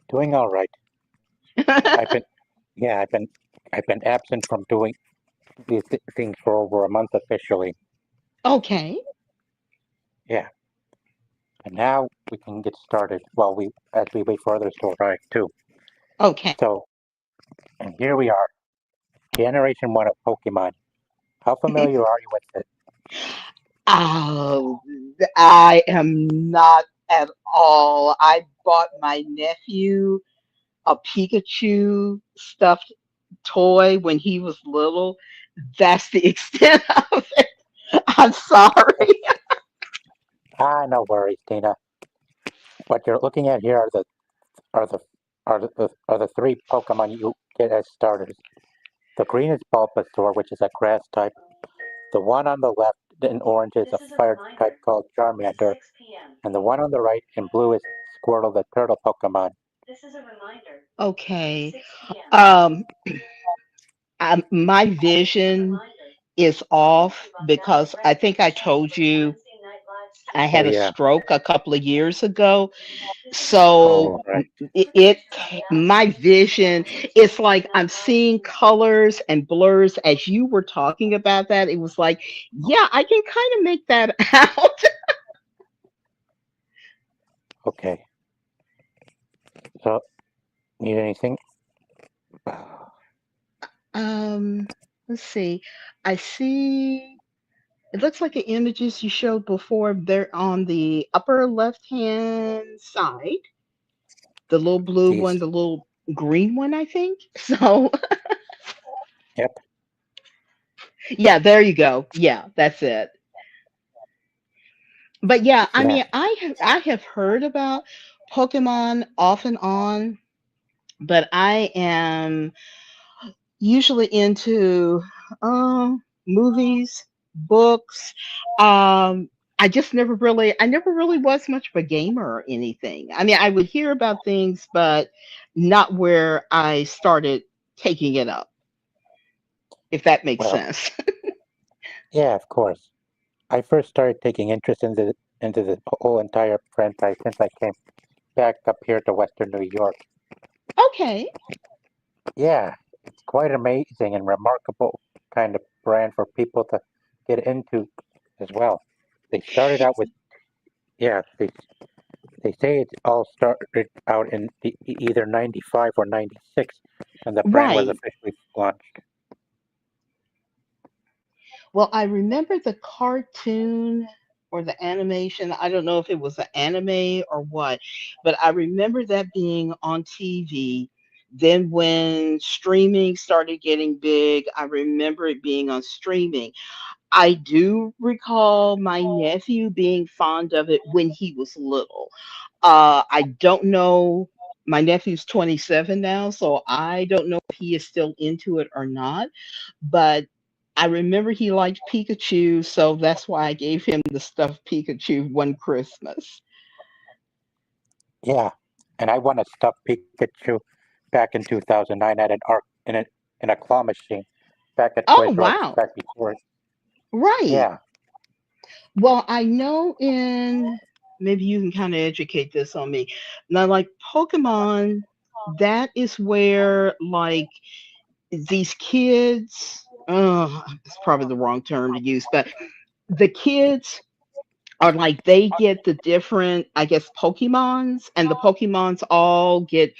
Doing all right. I've been, yeah, I've been absent from doing these things for over a month officially. Okay. Yeah, and now we can get started. Well, we as we wait for others to arrive too. Okay. So, and here we are, Generation One of Pokemon. How familiar are you with it? Oh, I am not at all. I bought my nephew a Pikachu stuffed toy when he was little. That's the extent of it. I'm sorry. No worries, Tina. What you're looking at here are the are the three Pokemon you get as starters. The green is Bulbasaur, which is a grass type. The one on the left in orange is a fire type called Charmander, and the one on the right in blue is Squirtle, the turtle Pokemon. Okay. Um, my vision is off because I think I told you I Oh had a yeah. stroke a couple of years ago. So Oh right. it my vision, it's like I'm seeing colors and blurs. As you were talking about that, it was like, yeah, I can kind of make that out. Okay. So need anything? um let's see. I see, it looks like the images you showed before, they're on the upper left hand side, the little blue one, These. the little green one, I think. So Yep. yeah, there you go. Yeah, that's it. But yeah, I Yeah. mean, I have heard about Pokemon off and on, but I am usually into movies, books. I never really was much of a gamer or anything. I mean, I would hear about things, but not where I started taking it up, if that makes Well, sense. yeah, of course. I first started taking interest into the whole entire franchise since I came back up here to Western New York. Okay. Yeah, it's quite amazing and remarkable kind of brand for people to get into as well. They started out with yeah, they say it all started out in either 95 or 96 when the brand was Right. officially launched. Well, I remember the cartoon or the animation. I don't know if it was an anime or what, but I remember that being on TV. Then, when streaming started getting big, I remember it being on streaming. I do recall my nephew being fond of it when he was little. I don't know. My nephew's 27 now, so I don't know if he is still into it or not. But I remember he liked Pikachu, so that's why I gave him the stuffed Pikachu one Christmas. Yeah, and I won a stuffed Pikachu back in 2009 at an arc in a claw machine back at Oh, Toys R Us wow. back before it. Right. Yeah, Well, I know in, maybe you can kind of educate this on me. Now, like Pokemon, that is where like these kids, it's probably the wrong term to use, but the kids are like, they get the different, I guess, Pokemons, and the Pokemons all get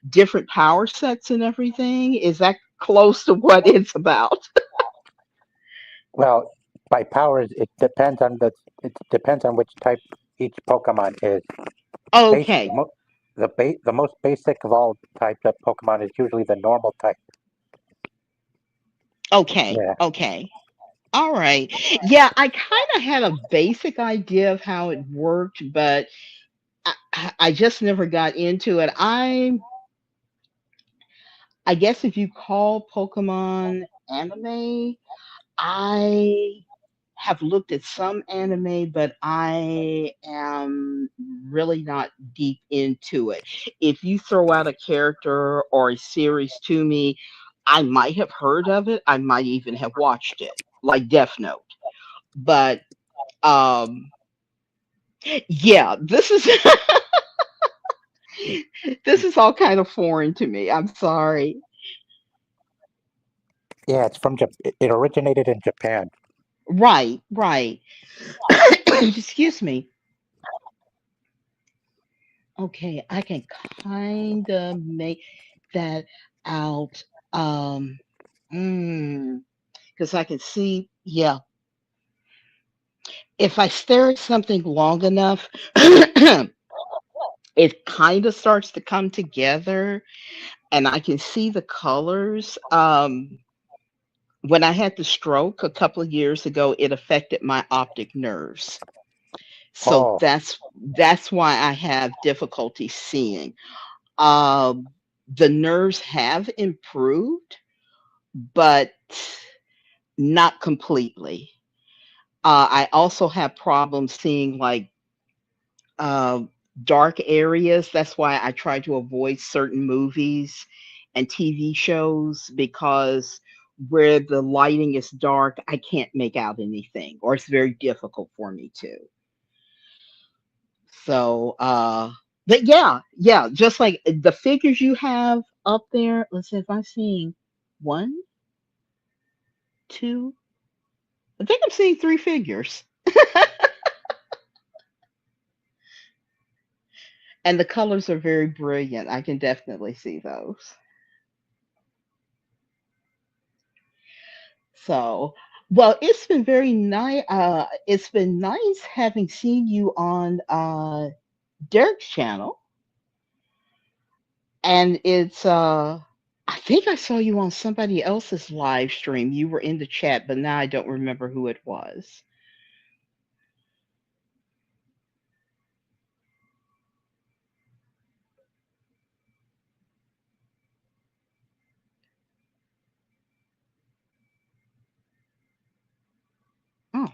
different power sets and everything. Is that close to what it's about? well, by powers it depends on which type each Pokemon is. Base Okay. the most basic of all types of Pokemon is usually the normal type. Okay. Yeah. Okay. All right. Yeah, I kind of had a basic idea of how it worked, but I just never got into it. I guess if you call Pokemon anime, I have looked at some anime, but I am really not deep into it. If you throw out a character or a series to me, I might have heard of it. I might even have watched it, like Death Note. But um yeah, this is This is all kind of foreign to me. I'm sorry. Yeah, it's from it originated in Japan. Right, right. Excuse me. Okay, I can kind of make that out. Um, because I can see, yeah, if I stare at something long enough, it kind of starts to come together and I can see the colors. When I had the stroke a couple of years ago, it affected my optic nerves. So Oh, that's why I have difficulty seeing. Um, the nerves have improved, but not completely. I also have problems seeing like uh, dark areas. That's why I try to avoid certain movies and TV shows because where the lighting is dark, I can't make out anything, or it's very difficult for me to. So, but yeah, yeah, just like the figures you have up there. Let's see if I'm seeing one, two. I think I'm seeing three figures, and the colors are very brilliant. I can definitely see those. So, well, it's been very nice. It's been nice having seen you on Derek's channel, and it's. I think I saw you on somebody else's live stream. You were in the chat, but now I don't remember who it was. Oh,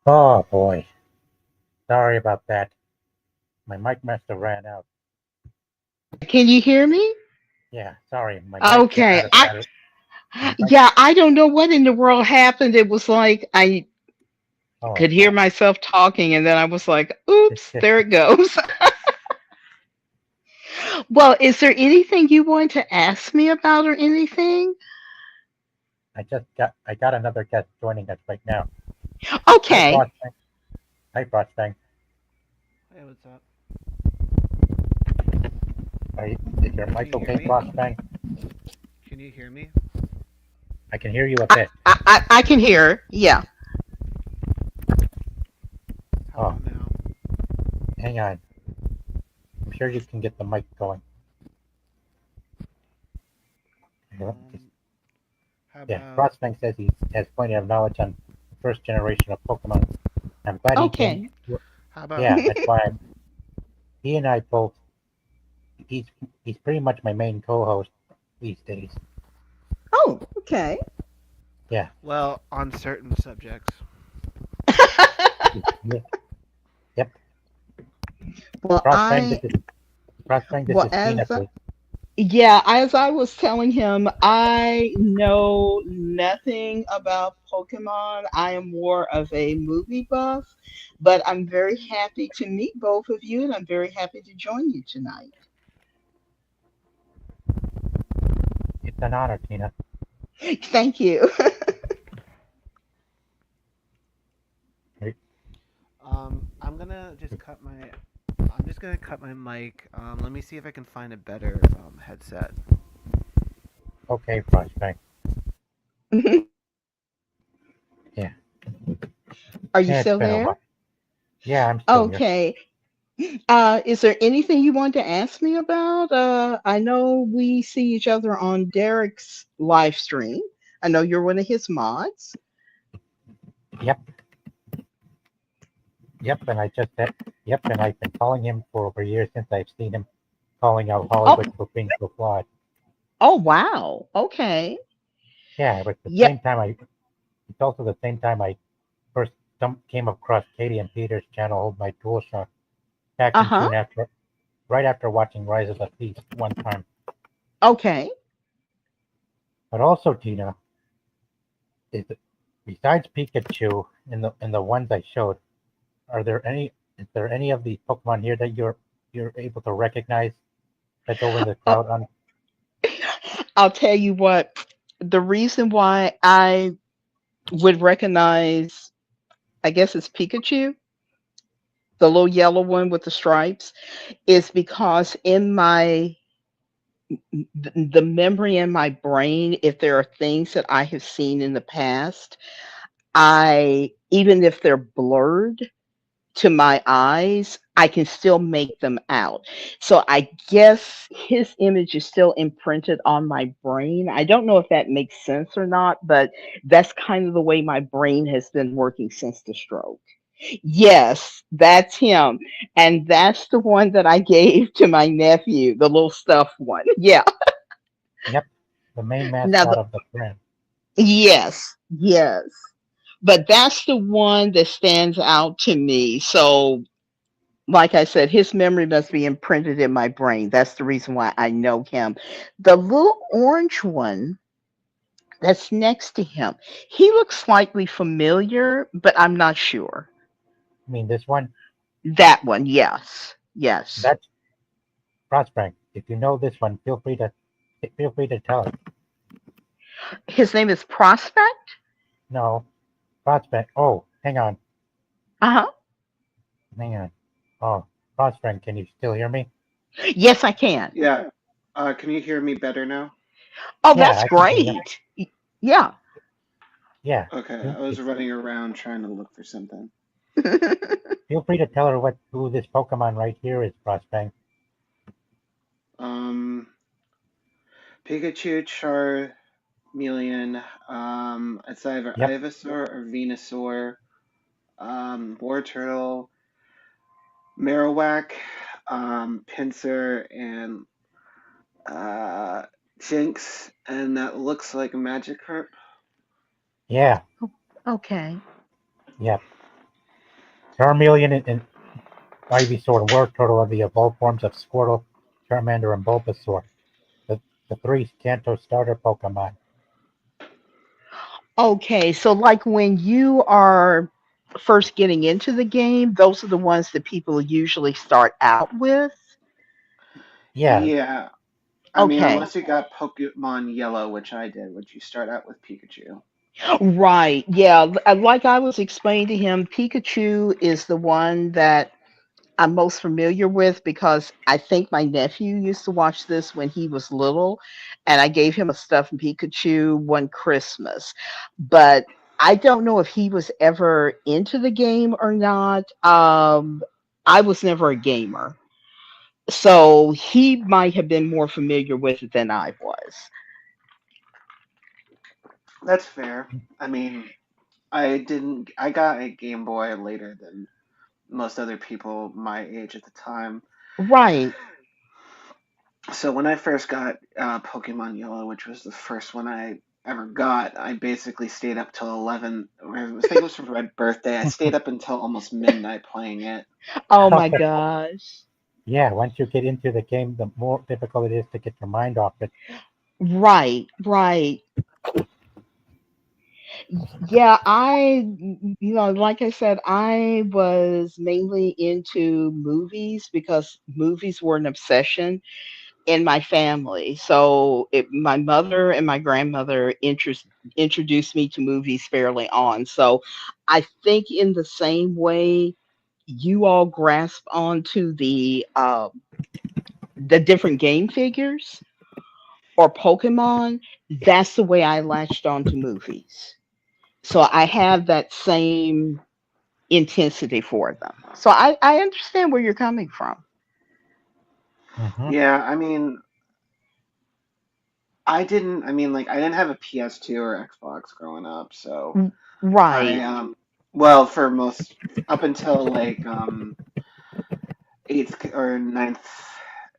Oh boy, sorry about that. My mic must have ran out. Can you hear me? Yeah, sorry, my mic ran Okay. out of I battery. My mic. Yeah, I don't know what in the world happened. It was like I Oh, could hear myself talking and then I was like, oops, there it goes. Well, is there anything you want to ask me about or anything? I got another guest joining us right now. Hi, Okay. Frostbang. Hi, Frostbang. Hey, what's up? Is your Can mic you hear okay, me? Frostbang? Can you hear me? I can hear you a I, bit. I can hear. Yeah. How Oh, about now? hang on. I'm sure you can get the mic going. Um, how Yeah, about Frostbang says he has plenty of knowledge on the first generation of Pokemon. I'm glad he came. Okay. how about Yeah, that's why he and I both. He's he's pretty much my main co-host these days. Oh, okay. Yeah, well, on certain subjects. yeah, yep. well, Frostbang, I This well is Tina, as please. Yeah, as I was telling him, I know nothing about Pokemon. I am more of a movie buff, but I'm very happy to meet both of you, and I'm very happy to join you tonight. It's an honor, Tina. Thank you. Right. I'm gonna just cut my. I'm just gonna cut my mic. Let me see if I can find a better headset. Okay, Frostbang. Yeah, Are you yeah. It's still been a there? while. Yeah, I'm still here. Okay. Is there anything you want to ask me about? I know we see each other on Derek's live stream. I know you're one of his mods. Yep, yep. Yep, and I've been calling him for over a year since I've seen him calling out Oh, Hollywood for being so flawed. oh wow. Okay. Yeah, it was the Yep. same time I. It's also the same time I first came across Katie and Peter's channel, Hold My Dual Shock, back in Uh-huh. June right after watching Rise of the Beast one time. Okay. But also, Tina, is besides Pikachu in the ones I showed, are there any? Is there any of the Pokemon here that you're able to recognize that's over in the Uh, cloud on? I'll tell you what, the reason why I would recognize, I guess it's Pikachu, the little yellow one with the stripes, is because in my the memory in my brain, if there are things that I have seen in the past, I even if they're blurred to my eyes, I can still make them out. So I guess his image is still imprinted on my brain. I don't know if that makes sense or not, but that's kind of the way my brain has been working since the stroke. Yes, that's him. And that's the one that I gave to my nephew, the little stuffed one. Yeah. Yep, the main Now, mascot of the brand. yes, yes. But that's the one that stands out to me. So like I said, his memory must be imprinted in my brain. That's the reason why I know him. The little orange one that's next to him, he looks slightly familiar, but I'm not sure. I mean, this one, That one, yes. Yes. that's Frostbank. If you know this one, feel free to tell us. His name is Prospect? No, Frostbank. Oh, Uh huh. hang on. Oh, Frostbank, can you still hear me? Yes, I can. Yeah. Can you hear me better now? Oh, Yeah, that's I can hear you. great. Yeah. Yeah, Okay, I was it's, running around trying to look for something. feel free to tell her who this Pokemon right here is, Frostbank. Um, Pikachu, Charmeleon, it's either Yep, Ivysaur or Venusaur, War Turtle, Marowak, Pinsir, and uh, Jinx, and that looks like a Magikarp. yeah, Okay. yep. Charmeleon and Ivysaur and Wartortle are the evolved forms of Squirtle, Charmander, and Bulbasaur, the, the three Kanto starter Pokemon. Okay, so like when you are first getting into the game, those are the ones that people usually start out with. Yeah, Yeah, I mean, Okay. unless you got Pokemon Yellow, which I did, would you start out with Pikachu? Right. Yeah. Like I was explaining to him, Pikachu is the one that I'm most familiar with because I think my nephew used to watch this when he was little, and I gave him a stuffed Pikachu one Christmas. But I don't know if he was ever into the game or not. I was never a gamer, so he might have been more familiar with it than I was. That's fair. I mean, I didn't. I got a Game Boy later than most other people my age at the time. Right. So when I first got Pokemon Yellow, which was the first one I ever got, I basically stayed up till 11. I think it was for my birthday. I stayed up until almost midnight playing it. Oh my gosh. yeah. Once you get into the game, the more difficult it is to get your mind off it. Right. Right. Yeah, like I said, I was mainly into movies because movies were an obsession in my family. So my mother and my grandmother introduced me to movies fairly on. So I think in the same way you all grasp onto the different game figures or Pokemon, that's the way I latched on to movies. So I have that same intensity for them. So I understand where you're coming from. Hmm. Yeah, I mean, I mean, like, I didn't have a PS2 or Xbox growing up, so I, Right. well, for most, up until like, eighth or ninth,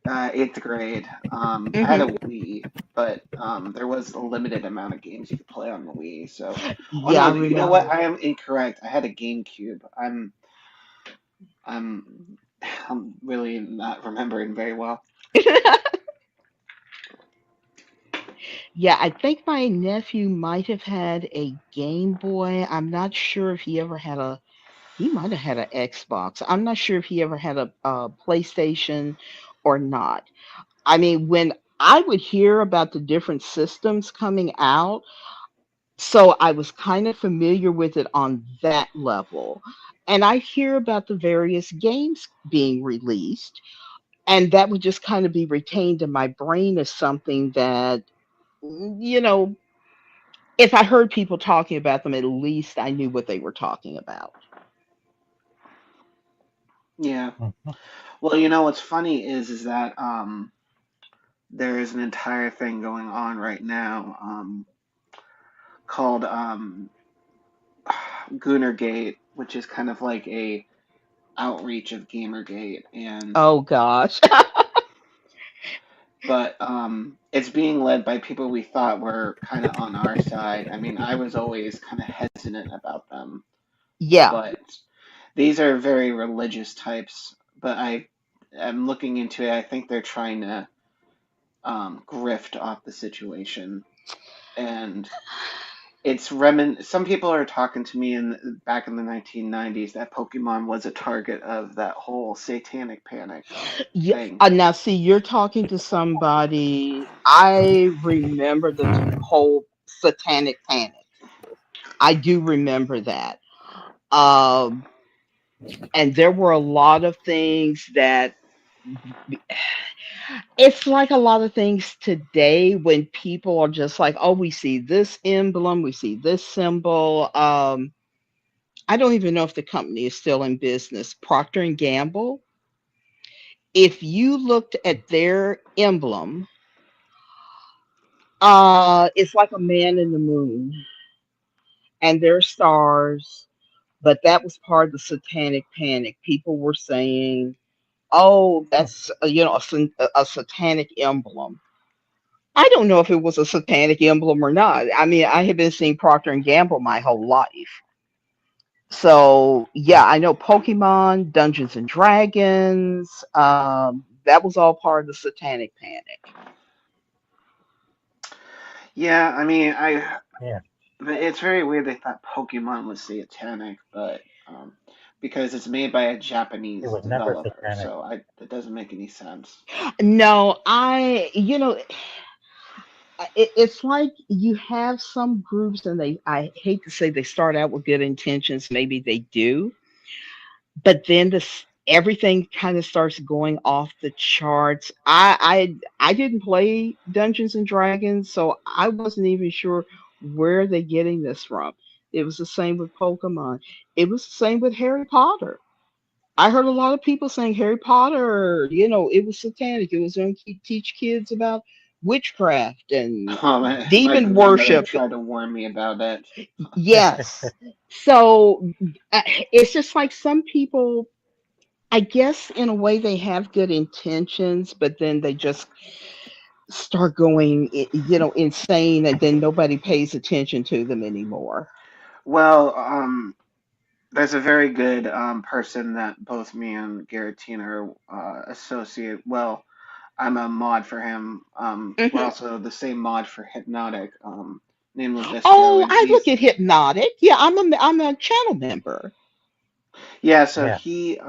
eighth grade. I had Hmm. a Wii, but there was a limited amount of games you could play on the Wii. So, oh Yeah, no, I you know what? remember. I am incorrect. I had a GameCube. I'm, I'm really not remembering very well. Yeah, I think my nephew might have had a Game Boy. I'm not sure if he ever had a. He might have had an Xbox. I'm not sure if he ever had a PlayStation or not. I mean, when I would hear about the different systems coming out, so I was kind of familiar with it on that level. And I hear about the various games being released, and that would just kind of be retained in my brain as something that, you know, if I heard people talking about them, at least I knew what they were talking about. Yeah. Hmm. Well, you know what's funny is that there is an entire thing going on right now called Goonergate, which is kind of like a outreach of Gamergate, and Oh gosh. but it's being led by people we thought were kind of on our side. I mean, I was always kind of hesitant about them, Yeah. but these are very religious types. But I am looking into it. I think they're trying to grift off the situation, and some people are talking to me in back in the 1990s that Pokemon was a target of that whole satanic panic Yeah. thing. Now, see, you're talking to somebody. I remember the whole satanic panic. I do remember that. Um, and there were a lot of things that it's like a lot of things today when people are just like, oh, we see this emblem, we see this symbol. I don't even know if the company is still in business. Procter and Gamble. If you looked at their emblem, it's like a man in the moon, and there are stars. But that was part of the satanic panic. People were saying, "Oh, that's a satanic emblem." I don't know if it was a satanic emblem or not. I mean, I have been seeing Procter and Gamble my whole life. So yeah, I know Pokemon, Dungeons and Dragons. That was all part of the Satanic Panic. Yeah, I mean, I Yeah, it's very weird they thought Pokemon was satanic, but because it's made by a it Japanese was never developer, satanic. so it doesn't make any sense. No, it's like you have some groups, and I hate to say they start out with good intentions. Maybe they do, but then everything kind of starts going off the charts. I didn't play Dungeons and Dragons, so I wasn't even sure where they're getting this from. It was the same with Pokemon. It was the same with Harry Potter. I heard a lot of people saying Harry Potter, it was satanic. It was going to teach kids about witchcraft and My demon grandmother worship. tried to warn me about it. Yes. So uh, it's just like some people, I guess in a way they have good intentions, but then they just start going, insane, and then nobody pays attention to them anymore. Well, there's a very good person that both me and Garatina are associate. Well, I'm a mod for him. We're Hmm. also the same mod for Hypnotic, named Livistro, Oh, and I look he's at Hypnotic. Yeah, I'm a channel member. yeah. So Yeah. he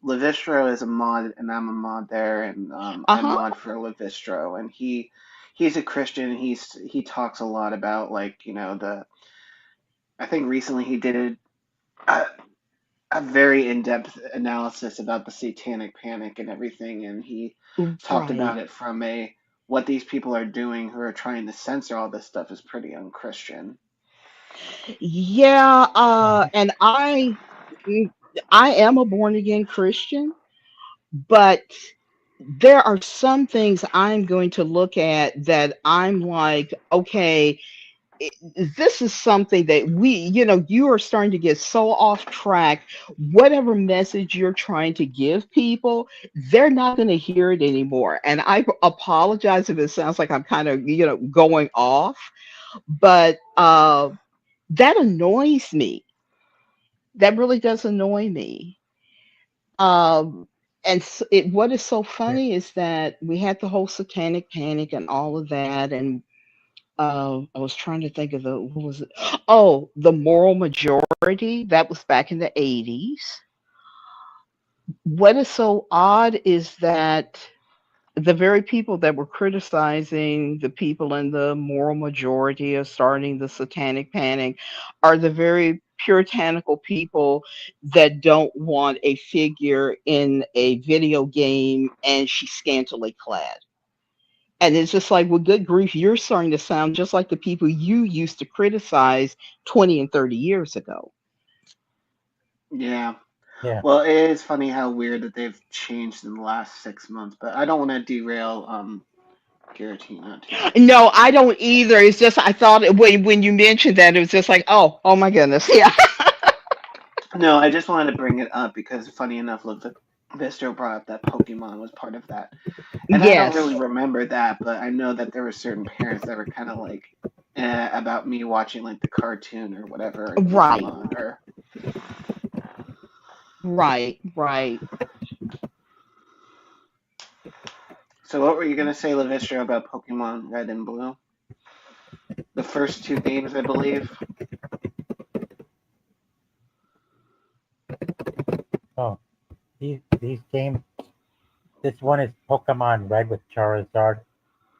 Livistro is a mod, and I'm a mod there, and Uh I huh. mod for Livistro, and he's a Christian. He talks a lot about like the I think recently he did a, a very in-depth analysis about the satanic panic and everything, and he talked about Right. it from a what these people are doing who are trying to censor all this stuff is pretty unchristian. Yeah. Mhm. And mm, I am a born again Christian, but there are some things I'm going to look at that I'm like, okay, it, this is something that you are starting to get so off track. Whatever message you're trying to give people, they're not going to hear it anymore. And I apologize if it sounds like I'm kind of, going off, but that annoys me. That really does annoy me. Um, what is so Yeah. funny is that we had the whole satanic panic and all of that, and I was trying to think of what was it? Oh, the moral majority. That was back in the 80s. What is so odd is that the very people that were criticizing the people in the moral majority of starting the satanic panic are the very puritanical people that don't want a figure in a video game and she's scantily clad. And it's just like, well, good grief, you're starting to sound just like the people you used to criticize 20 and 30 years ago. Yeah. Yeah. Well, it is funny how weird that they've changed in the last 6 months, but I don't want to derail Giratina too much. No, I don't either. It's just I thought when you mentioned that, it was just like, oh my goodness, yeah. No, I just wanted to bring it up because funny enough, Visto brought up that Pokemon was part of that. And I don't really Yes, remember that, but I know that there were certain parents that were kind of like about me watching like the cartoon or whatever in right, Pokemon or right. so what were you gonna say, Levistra, about Pokemon Red and Blue? The first two games, I believe. Oh, these games. This one is Pokemon Red with Charizard,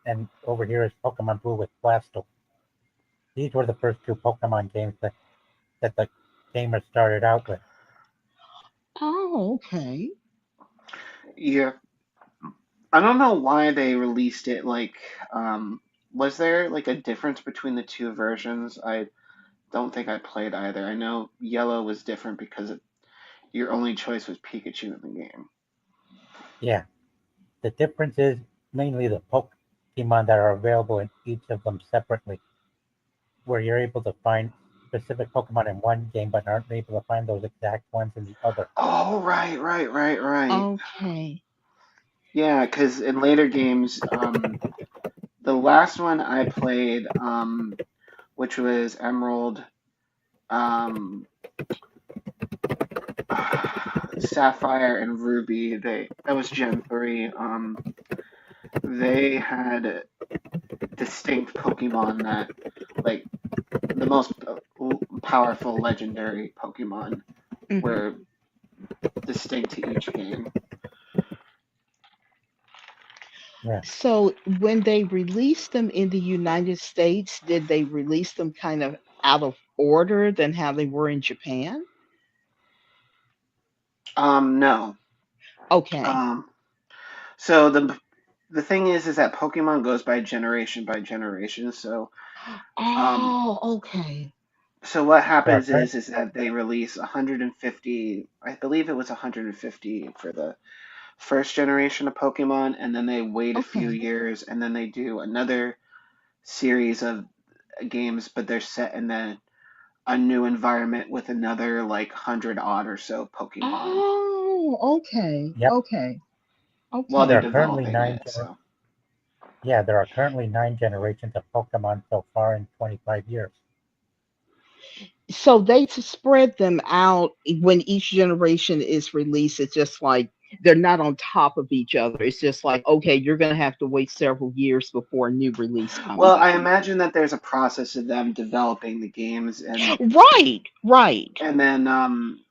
and over here is Pokemon Blue with Blastoise. These were the first two Pokemon games that the gamers started out with. Oh, okay. Yeah, I don't know why they released it like was there like a difference between the two versions? I don't think I played either. I know Yellow was different because your only choice was Pikachu in the game. Yeah, the difference is mainly the Pokemon that are available in each of them separately, where you're able to find specific Pokemon in one game but aren't able to find those exact ones in the other. Oh, right. Okay. Yeah, because in later games, the last one I played, which was Emerald, um, Sapphire and Ruby, that was Gen 3. They had distinct Pokemon that, like, the most powerful legendary Pokemon Hmm. were distinct to each game. Yeah. So when they released them in the United States, did they release them kind of out of order than how they were in Japan? No. Okay. Um, so the thing is that Pokemon goes by generation. Um, Oh, okay. so what There are happens current, is that they release 150, I believe it was 150 for the first generation of Pokemon, and then they wait a few Okay. years, and then they do another series of games, but they're set in a new environment with another like 100 odd or so Pokemon Oh, okay. yep. Okay. while There they're are Okay. currently developing it. So, there are currently 9 generations of Pokemon so far in 25 years. So they to spread them out when each generation is released. It's just like they're not on top of each other. It's just like, okay, you're going to have to wait several years before a new release comes well, I out. imagine that there's a process of them developing the games Right. Right.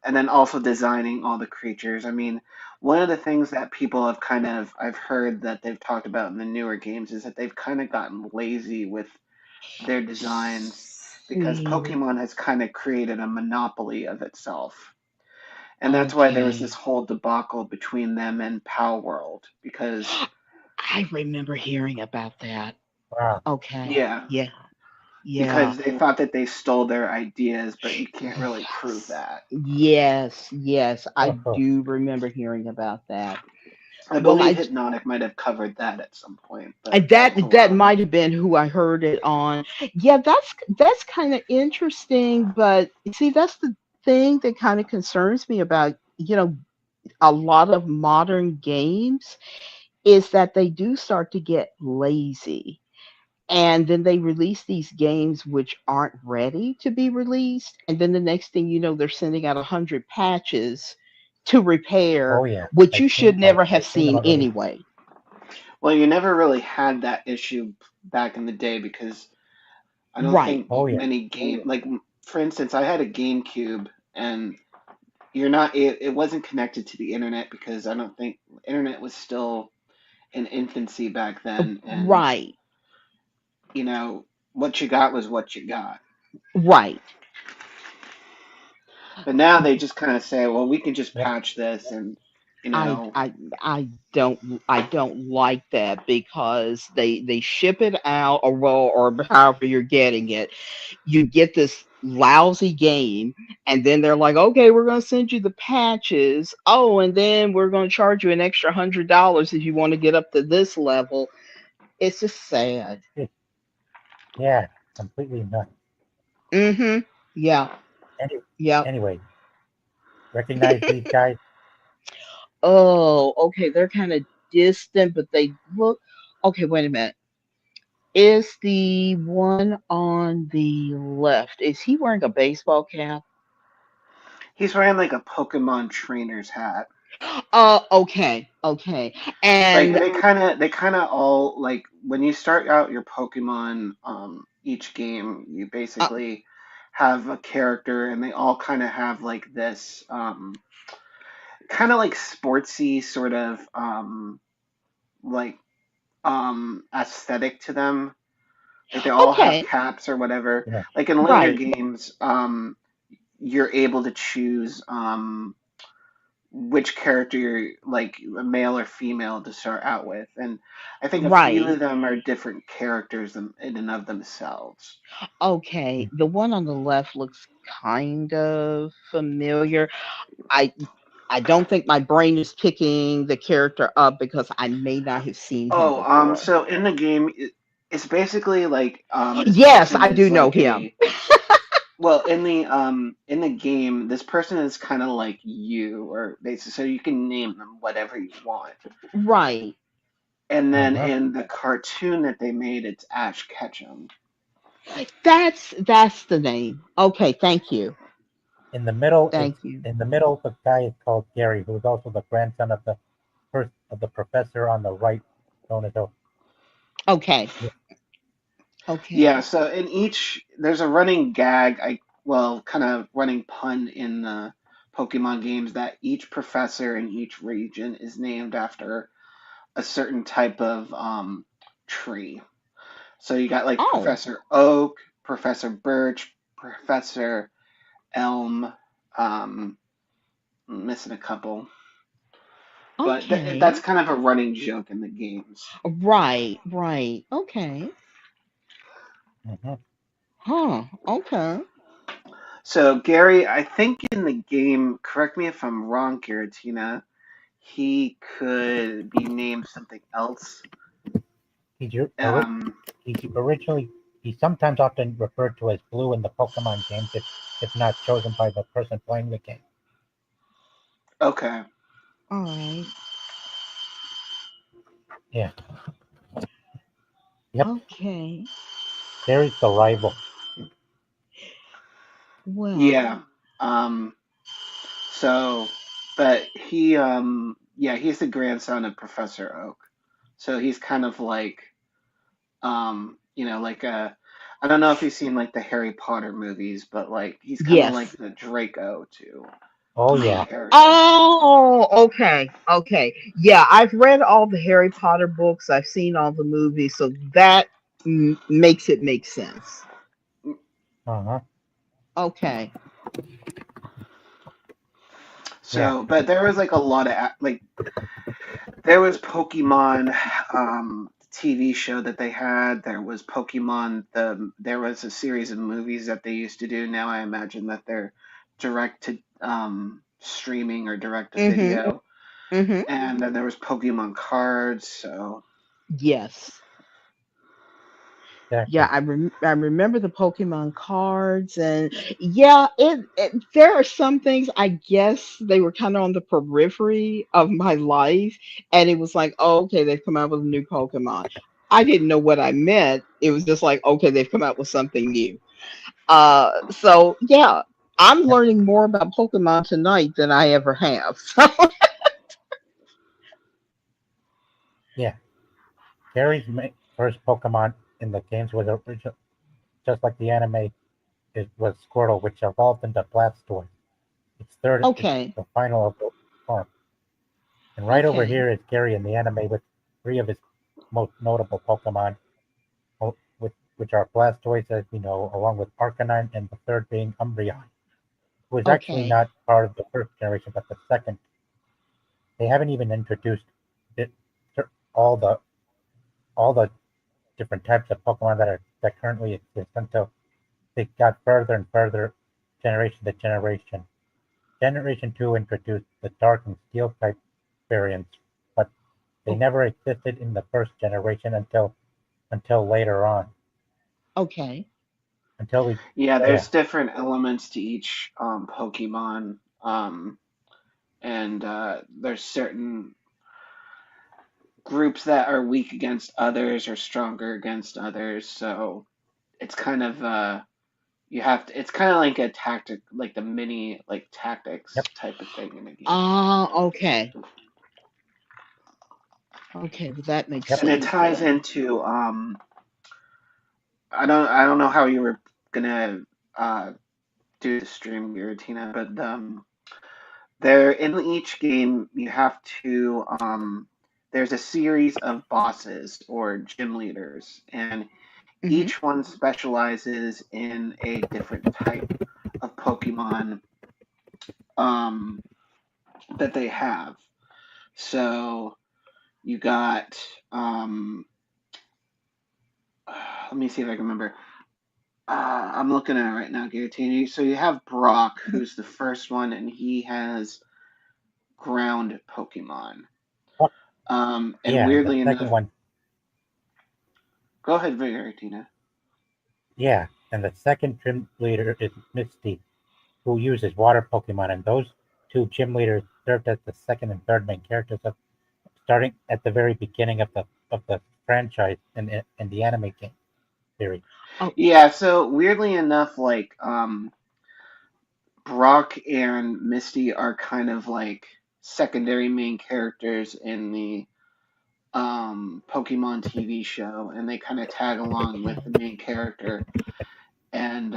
and then also designing all the creatures. I mean, one of the things that people have kind of I've heard that they've talked about in the newer games is that they've kind of gotten lazy with their designs because See. Pokemon has kind of created a monopoly of itself. And that's why there was this Okay. whole debacle between them and Pal World because I remember hearing about that. Wow. Okay. yeah, Yeah. Yeah. because they thought that they stole their ideas, but you can't really prove Yes. that. Yes. Yes. I Oh, do remember hearing about that. I Well, believe I Hypnotic might have covered that at some point, but and that was a that while might ago. have been who I heard it on. Yeah, that's kind of interesting, but see, that's the thing that kind of concerns me about, a lot of modern games is that they do start to get lazy. And then they release these games which aren't ready to be released. And then the next thing you know, they're sending out 100 patches to repair, oh yeah. which you should never have I've seen them seen already. anyway. Well, you never really had that issue back in the day because I don't Right. think Oh yeah. many game like for instance, I had a GameCube and you're not it wasn't connected to the internet because I don't think internet was still in infancy back then and Right. you know what you got was what you got. Right. But now they just kind of say, well, we can just Yep. patch this and you I know, I I don't like that because they ship it out or well or however you're getting it. You get this lousy game and then they're like, okay, we're gonna send you the patches. Oh, and then we're gonna charge you an extra $100 if you want to get up to this level. It's just sad. Yeah. Completely nuts. Mm-hmm. Yeah. Any, Yep. anyway, recognize these guys? Oh, okay. They're kind of distant, but they look okay. Wait a minute. Is the one on the left, is he wearing a baseball cap? he's wearing like a Pokemon trainer's hat. Okay, okay. Like And they kind of all like when you start out your Pokemon each game, you uh, basically have a character and they all kind of have like this kind of like sportsy sort of like aesthetic to them. Like they all have okay, caps or whatever. Yeah. Like in later right, games, you're able to choose which character you're like a male or female to start out with, and I think a few right. of them are different characters in and of themselves. Okay. The one on the left looks kind of familiar. I I don't think my brain is picking the character up because I may not have seen him Oh, before. so in the game, it's basically like this Yes, person I is do know like him. a well in the game, this person is kind of like you, or basically, so you can name them whatever you want. Right. And then Uh-huh. in the cartoon that they made, it's Ash Ketchum. That's the name. Okay, thank you. In the middle, Thank you. the guy is called Gary, who is also the grandson of the first of the professor on the right, known as Oak. Okay. Yeah. Yeah, Okay. so in each, there's a running gag, kind of running pun in the Pokemon games that each professor in each region is named after a certain type of tree. So you got like Oh, Professor Oak, Professor Birch, Professor Elm, missing a couple, but that's okay. kind of a running joke in the games. Right, right. Okay. Hmm. Huh. Okay. So Gary, I think in the game, correct me if I'm wrong, Giratina, he could be named something else. He's, Um, he's originally he's sometimes often referred to as Blue in the Pokemon games, if not chosen by the person playing the game. okay. All right. Yeah. Yep. Okay. Gary's the rival. Well, Yeah. Um, so, but yeah, he's the grandson of Professor Oak. So he's kind of like, like I don't know if you've seen like the Harry Potter movies, but like he's kind of like yes. the Draco Oh to yeah. Harry. Oh, okay. Okay. Yeah, I've read all the Harry Potter books. I've seen all the movies, so that makes it make sense. Uh-huh. Okay. Yeah. So, but there was like a lot of like there was Pokemon TV show that they had. There was Pokemon there was a series of movies that they used to do. Now I imagine that they're direct to streaming or direct to Mm-hmm. video. Mm-hmm. And then there was Pokemon cards. So Yes. Yeah, Exactly. I remember the Pokemon cards, and yeah, there are some things I guess they were kind of on the periphery of my life, and it was like, oh, okay, they've come out with a new Pokemon. I didn't know what I meant. It was just like, okay, they've come out with something new. So yeah, I'm Yep. learning more about Pokemon tonight than I ever have. Yeah. Gary's first Pokemon in the games was original, just like the anime. It was Squirtle, which evolved into Blastoise. Its third is Okay, the final of the form. And right over okay, here is Gary in the anime with three of his most notable Pokemon, which are Blastoise, as we know, along with Arcanine, and the third being Umbreon, who is actually okay, not part of the first generation, but the second. They haven't even introduced it, all the all the different types of Pokemon that currently exist until they got further and further, generation to generation. Generation 2 introduced the Dark and Steel type variants, but they o- never existed in the first generation until later on. okay, Until we yeah, Yeah. there's different elements to each Pokemon. And there's certain groups that are weak against others or stronger against others. So it's kind of it's kind of like a tactic, like the mini like Yep. tactics type of thing in a game. okay, okay. Well, that makes Yep. And it sense ties then. into I don't know how you were gonna uh do the stream, Giratina, but there in each game you have to there's a series of bosses or gym leaders, and Hmm. each one specializes in a different type of Pokemon um, that they have. So you got, um, let me see if I can remember. I'm looking at it right now, Giratina. So you have Brock, who's the first one, and he has ground Pokemon. Well, And yeah, the weirdly second enough, one, go ahead, Giratina. yeah, and the second gym leader is Misty, who uses water Pokemon, and those two gym leaders served as the second and third main characters of starting at the very beginning of the franchise in the anime game series. Oh, Yeah, so weirdly enough, like Brock and Misty are kind of like secondary main characters in the Pokemon TV show, and they kind of tag along with the main character. And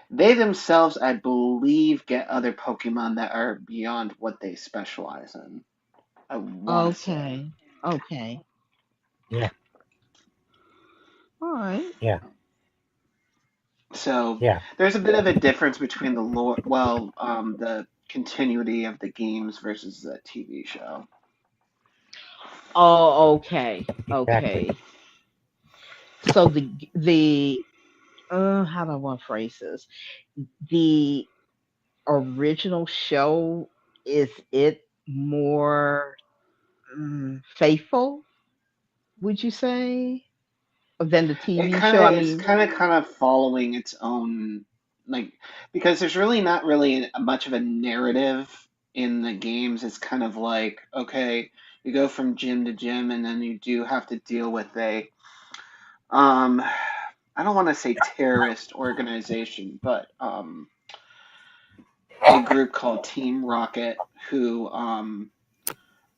they themselves, I believe, get other Pokemon that are beyond what they specialize in. I want to say. Okay. Okay. Yeah, All right. yeah, So yeah. there's a bit of a difference between the lore, well, the continuity of the games versus the TV show. Oh, okay. Exactly. Okay. So the how do I want to phrase this? The original show, is it more faithful, would you say, than the It TV kind show? I of it's mean, kind of following its own like because there's really not really much of a narrative in the games. It's kind of like okay, you go from gym to gym, and then you do have to deal with a um I don't want to say terrorist organization, but a group called Team Rocket who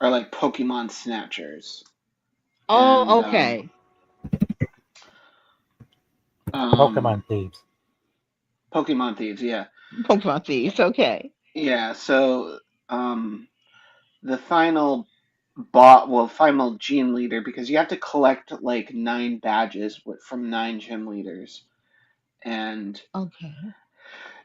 are like Pokemon snatchers and oh, okay. um Pokemon thieves. Pokemon thieves, yeah. Pokemon thieves. Okay. Yeah, so um the final bot well final gym leader because you have to collect like 9 badges from 9 gym leaders and Okay.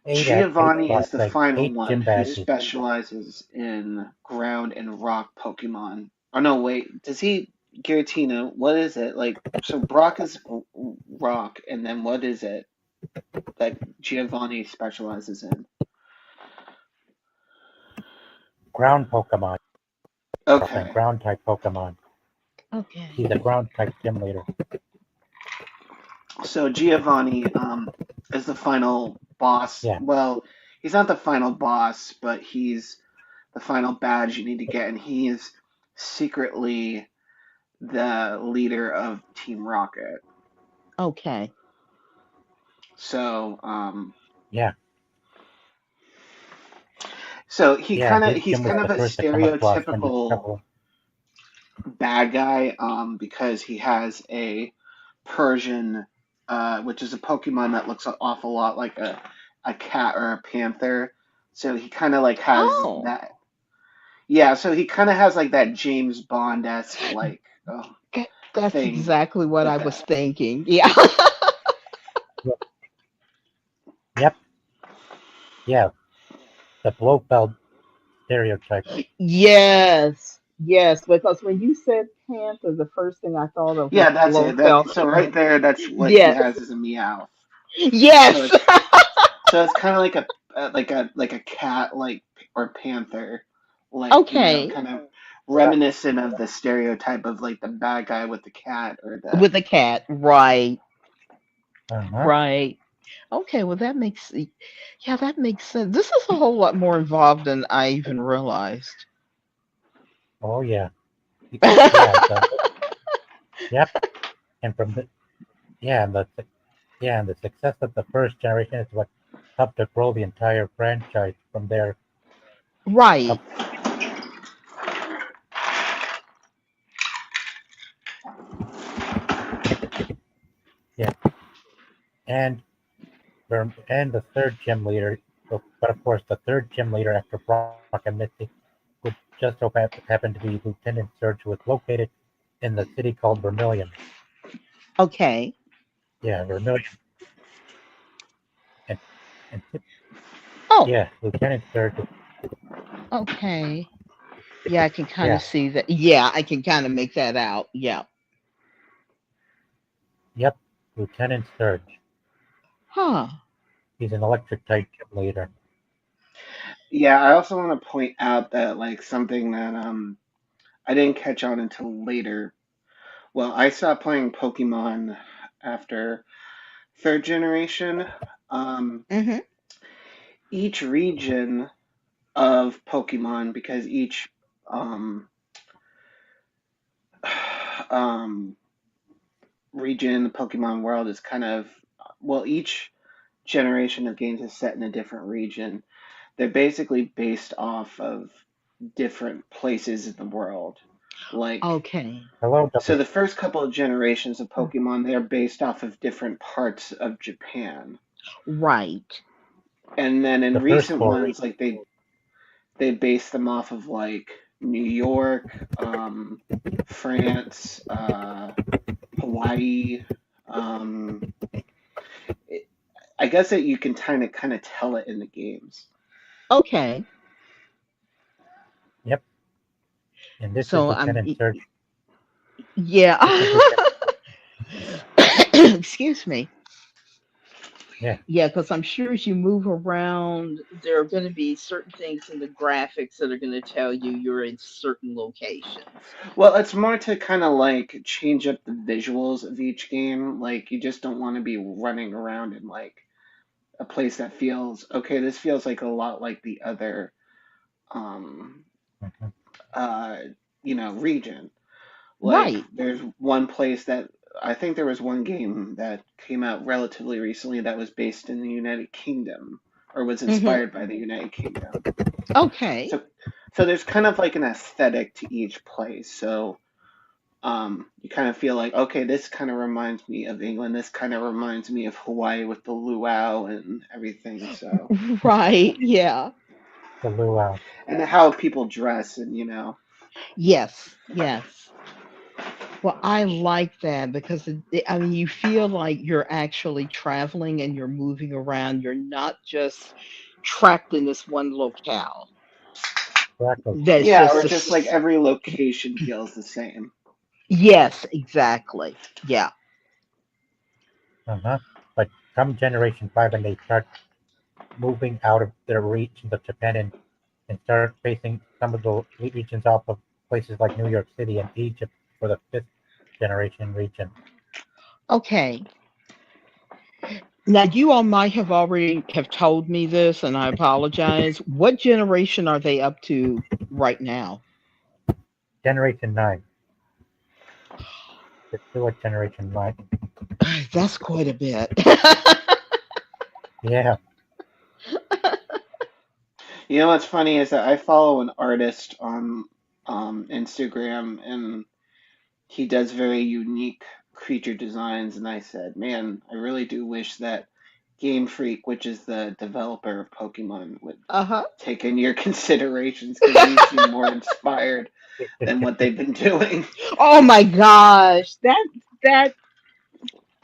Eight Giovanni is spots, the like final 8 gym one who badges. specializes in ground and rock Pokemon. Oh no, wait, does he Giratina, what is it? Like so Brock is rock and then what is it that Giovanni specializes in? Ground Pokemon and Okay. ground type Pokemon. Okay. He's a ground type gym leader. So Giovanni is the final boss. Yeah, Well, he's not the final boss, but he's the final badge you need to get, and he is secretly the leader of Team Rocket. Okay. So yeah, so yeah. His he's gym was kind the of a first to come across when you stereotypical travel. bad guy because he has a Persian which is a Pokemon that looks an awful lot like a cat or a panther. So he kind of like has Oh, that. Yeah, so he kind of has like that James Bond-esque like that's thing exactly what with I was that. thinking. Yeah. Yep, yep, yeah. The Blofeld stereotype. Yes. Yes. Because when you said Panther, the first thing I thought of was Yeah, that's it. Blofeld. That so right there, that's what he Yes. has as a meow. So Yes. it's kind of like a cat like or panther, like Okay. kind of reminiscent of the stereotype of like the bad guy with the cat or the. With a cat. Right. Uh-huh. Right. Okay. Well, yeah, that makes sense. This is a whole lot more involved than I even realized. Oh yeah, yeah. Yep. And from the yeah, and the yeah, and the success of the first generation is what helped to grow the entire franchise from there Right. up. Yeah, and and the third gym leader, but of course the third gym leader after Brock and Misty would just so happen to be Lieutenant Surge, who was located in the city called Vermilion. Okay. Yeah, Vermilion, and and Oh, yeah, Lieutenant Surge. okay. Yeah, I can kind Yeah, of see that. Yeah, I can kind of make that out. Yeah. yep, Lieutenant Surge. Huh. He's an electric type gym leader. Yeah, I also want to point out that like something that I didn't catch on until later. Well, I stopped playing Pokemon after third generation. Um, Mm-hmm. each region of Pokemon because each um um region in the Pokemon world is kind of well each generation of games is set in a different region, they're basically based off of different places in the world. Like, Okay. Hello, so W. the first couple of generations of Pokemon, they're based off of different parts of Japan. Right. And then in The first recent four ones, regions. like they base them off of like New York, France, Hawaii. Um, it, I guess that you can kind of tell it in the games. Okay. Yep. And this is So Lieutenant Surgeon. yeah. This is Lieutenant. Excuse me. Yeah. Yeah, because I'm sure as you move around, there are going to be certain things in the graphics that are going to tell you you're in certain locations. Well, it's more to kind of like change up the visuals of each game. Like you just don't want to be running around in like a place that feels okay. This feels like a lot like the other, um, Mhm. uh, region. Like Right. there's one place that I think there was one game that came out relatively recently that was based in the United Kingdom or was Hmm. inspired by the United Kingdom. Okay. So so there's kind of like an aesthetic to each place. So you kind of feel like, okay, this kind of reminds me of England. This kind of reminds me of Hawaii with the luau and everything. So Right. Yeah. The luau. and how people dress and Yes. Yes. Well, I like that because I mean, you feel like you're actually traveling and you're moving around. You're not just trapped in this one locale. Exactly. That's yeah, just or a just like every location feels the same. yes, exactly. Yeah. Uh-huh. But come Generation 5 and they start moving out of their regions of Japan and start facing some of the regions off of places like New York City and Egypt for the fifth generation region. Okay. Now you all might have already have told me this, and I apologize. What generation are they up to right now? Generation 9. They're still at Generation 9. That's quite a bit. Yeah. You know what's funny is that I follow an artist on Instagram, and he does very unique creature designs. And I said, man, I really do wish that Game Freak, which is the developer of Pokemon, would Uh-huh. take in your considerations because these seem more inspired than what they've been doing. Oh my gosh. That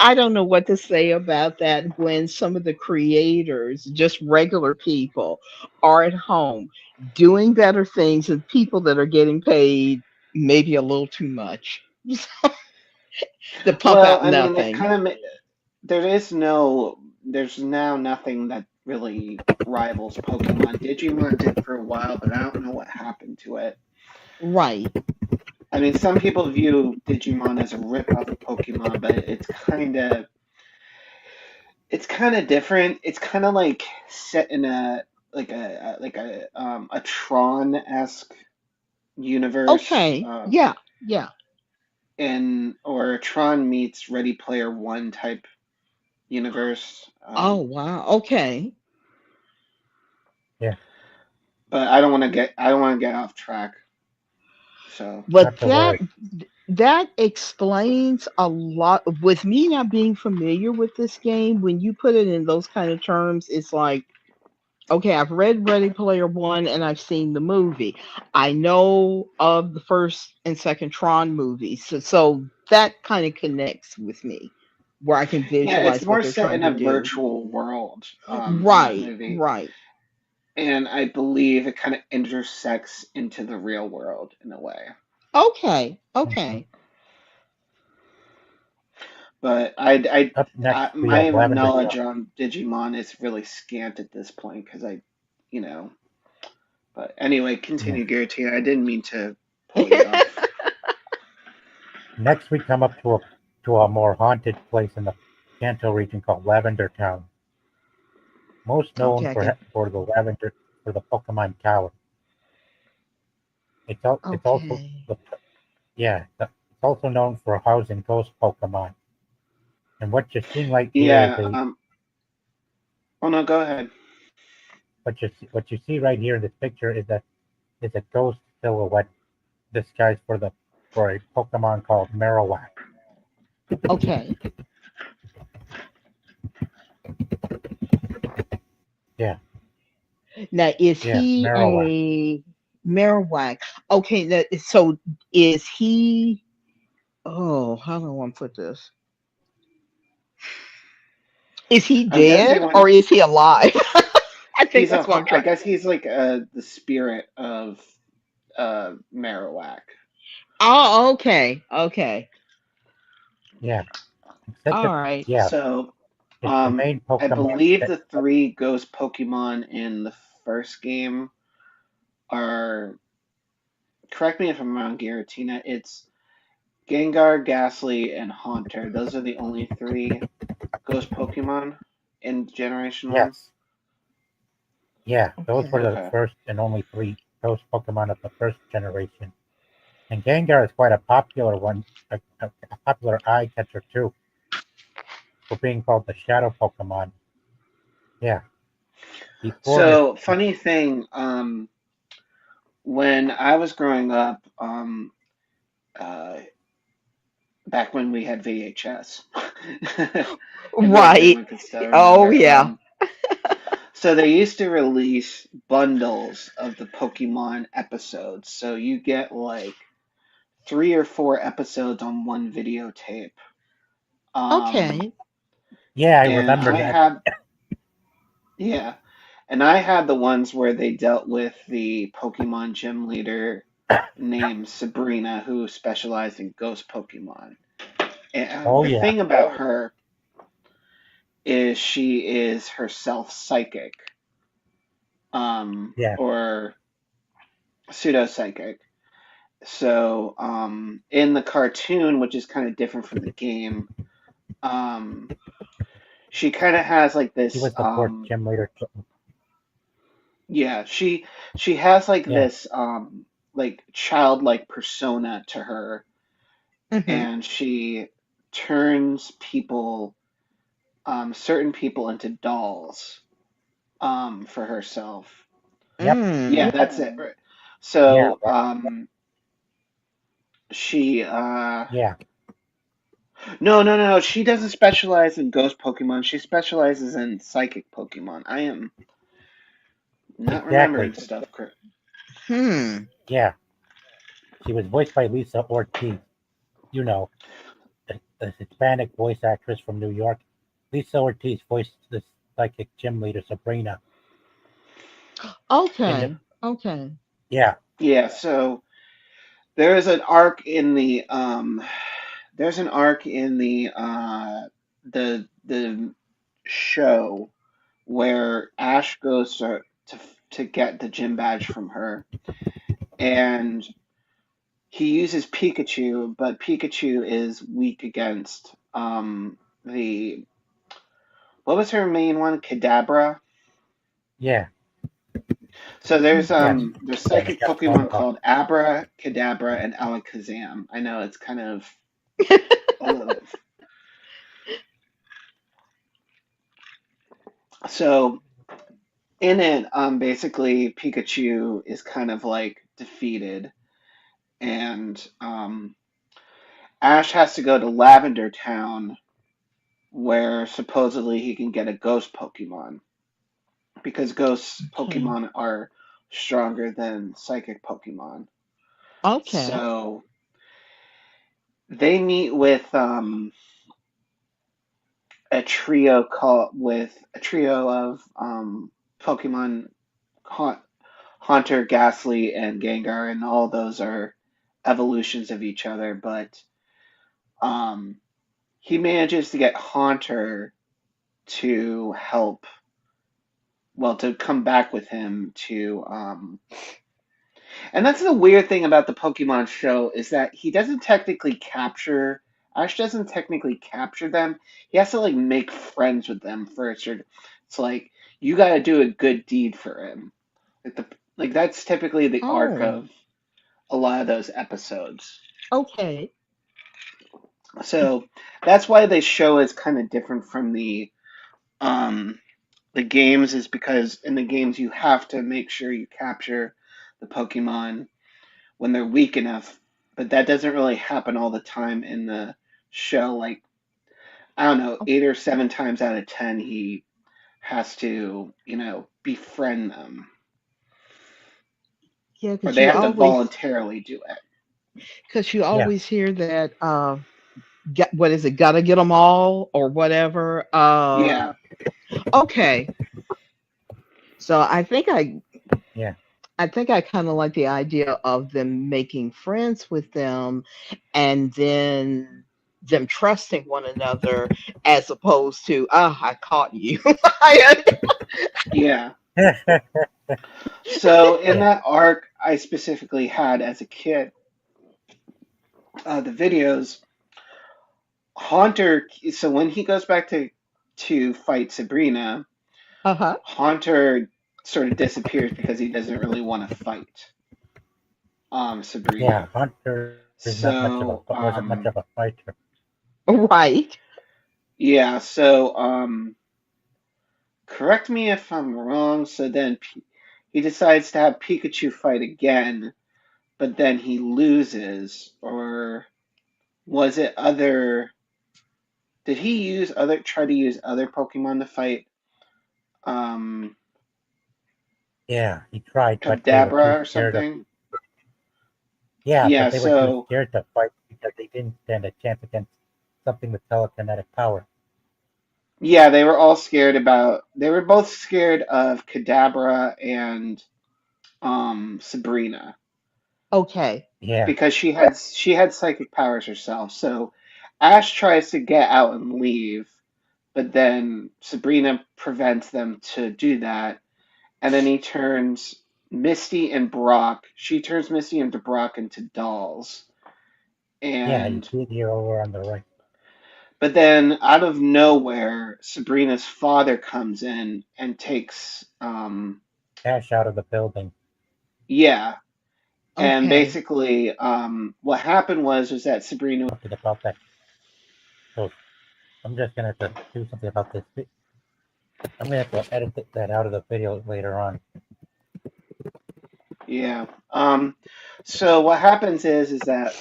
I don't know what to say about that when some of the creators, just regular people, are at home doing better things than people that are getting paid maybe a little too much to pump Well, out I mean, they've nothing. kind of there is no, there's now nothing that really rivals Pokemon. Digimon did for a while, but I don't know what happened to it. Right. I mean, some people view Digimon as a ripoff of Pokemon, but it's kind of different. It's kind of like set in a Tron-esque universe, Okay. Yeah. Yeah. in or Tron meets Ready Player One type universe. Oh wow. Okay. Yeah. But I don't want to get off track. So But Not to worry. that explains a lot with me not being familiar with this game. When you put it in those kind of terms, it's like, okay, I've read Ready Player One and I've seen the movie. I know of the first and second Tron movies. So that kind of connects with me where I can yeah, it's visualize what more they're set trying in to a do. virtual world in that Right, movie, right. and I believe it kind of intersects into the real world in a way. Okay, Mhm. okay. But Up next, we my have Lavender knowledge Town. on Digimon is really scant at this point because you know. But anyway, Yeah. continue, Giratina. I didn't mean to pull you off. Next, we come up to a more haunted place in the Kanto region called Lavender Town, most known Okay, I can. for the Pokemon Tower. It's also Okay. it's also known for housing ghost Pokemon. And what you're seeing right here is Yeah, a Oh no, go ahead. What you see right here in this picture is a ghost silhouette disguised for a Pokemon called Marowak. Okay. Yeah, Now, is yeah, he Marowak. a Marowak? Okay, so is he? Oh, how do I want to put this? Is he I'm guessing dead when or is he alive? I think that's what I'm I trying. guess he's like the spirit of Marowak. Oh, okay, okay, Yeah, except all that right. yeah, So, it's the main I Pokemon believe that the three ghost Pokemon in the first game are, correct me if I'm wrong, Giratina, it's Gengar, Ghastly, and Haunter. Those are the only three ghost Pokemon in Generation 1? yes, yeah, those were Okay. the Okay. first and only three ghost Pokemon of the first generation. And Gengar is quite a popular one, a popular eye catcher too, for being called the Shadow Pokemon. Yeah, before his So, funny thing, when I was growing up, uh, back when we had VHS, if Right. anyone can still Oh remember, yeah. so they used to release bundles of the Pokemon episodes. So you get like 3 or 4 episodes on one videotape. Um, Okay. yeah, I and remember I that. had, yeah, and I had the ones where they dealt with the Pokemon gym leader named Sabrina, who specialized in ghost Pokemon. And Oh the yeah, thing about her is she is herself psychic, yeah, or pseudo psychic. So, in the cartoon, which is kind of different from the game, um, she kind of has like she this, was the fourth gym leader. yeah, she has like Yeah, this, like childlike persona to her, Mm-hmm. and she turns people, certain people into dolls, for herself. yep, Yeah, Mm. that's it. Right. yeah, So, that, she, yeah, no, no, no, no. She doesn't specialize in ghost Pokemon. She specializes in psychic Pokemon. I am not remembering exactly. stuff correct. Hmm. Yeah, she was voiced by Lisa Ortiz. You know, the Hispanic voice actress from New York. Lisa Ortiz voiced the psychic gym leader Sabrina in the Okay. Okay. yeah, Yeah, so there is an arc in the there's an arc in the show where Ash goes to get the gym badge from her, and he uses Pikachu, but Pikachu is weak against the, what was her main one? Kadabra. yeah, So yes, there's yeah. They psychic got along Pokemon well. called Abra, Kadabra, and Alakazam. I know it's kind of a little. So in it, basically Pikachu is kind of like defeated, and Ash has to go to Lavender Town, where supposedly he can get a ghost Pokemon, because ghost Okay. Pokemon are stronger than psychic Pokemon. Okay. So they meet with a trio of Pokemon, Ha- Haunter, Ghastly, and Gengar, and all those are evolutions of each other. But um, he manages to get Haunter to help, well, to come back with him to, and that's the weird thing about the Pokemon show, is that he doesn't technically capture. Ash doesn't technically capture them. He has to like make friends with them first, or it's like you got to do a good deed for him. Like the like that's typically the arc Oh. of a lot of those episodes. Okay. So that's why the show is kind of different from um the games is because in the games you have to make sure you capture the Pokemon when they're weak enough, but that doesn't really happen all the time in the show. Like, I don't know, 8 or 7 times out of 10, he has to, befriend them, Yeah, or they have to voluntarily do it. because you Yeah. always hear that. What is it? Gotta get them all or whatever. Yeah, Okay, so Yeah. I think I kind of like the idea of them making friends with them, and then them trusting one another, as opposed to I caught you. yeah. So in Yeah. that arc, I specifically had as a kid the videos Haunter. So when he goes back to fight Sabrina, Uh-huh. Haunter sort of disappears because he doesn't really want to fight Yeah. Sabrina. Hunter is not much of a So wasn't much of a fighter. Right. yeah, so correct me if I'm wrong. So then he decides to have Pikachu fight again, but then he loses, or was it other? Did he try to use other Pokemon to fight um Yeah, he tried, but they were too Kadabra or scared of. something? Yeah, but Yeah, they were too so scared to fight because they didn't stand a chance against something with telekinetic power. yeah, they were both scared of Kadabra and Sabrina Okay. Yeah. because she had psychic powers herself. So Ash tries to get out and leave, but then Sabrina prevents them to do that. And then he turns Misty and Brock. She turns Misty and Brock into dolls. Yeah, you And see it here over on the right. but then out of nowhere, Sabrina's father comes in and takes Ash out of the building. yeah. And Okay. basically what happened was that Sabrina Something about that. So I'm just gonna have to do something about this. I'm gonna have to edit that out of the video later on. yeah. So what happens is that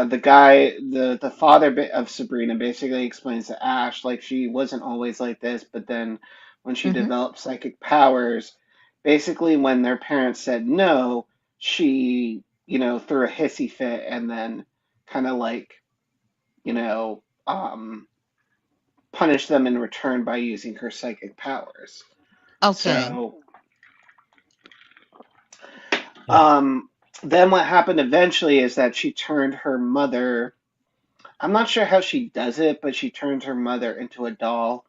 the guy, the father of Sabrina, basically explains to Ash like she wasn't always like this, but then when she Mm-hmm. developed psychic powers, basically when their parents said no, she, threw a hissy fit and then kind of like, you know, um, punished them in return by using her psychic powers. Okay. So, Yeah. then what happened eventually is that she turned her mother. I'm not sure how she does it, but she turns her mother into a doll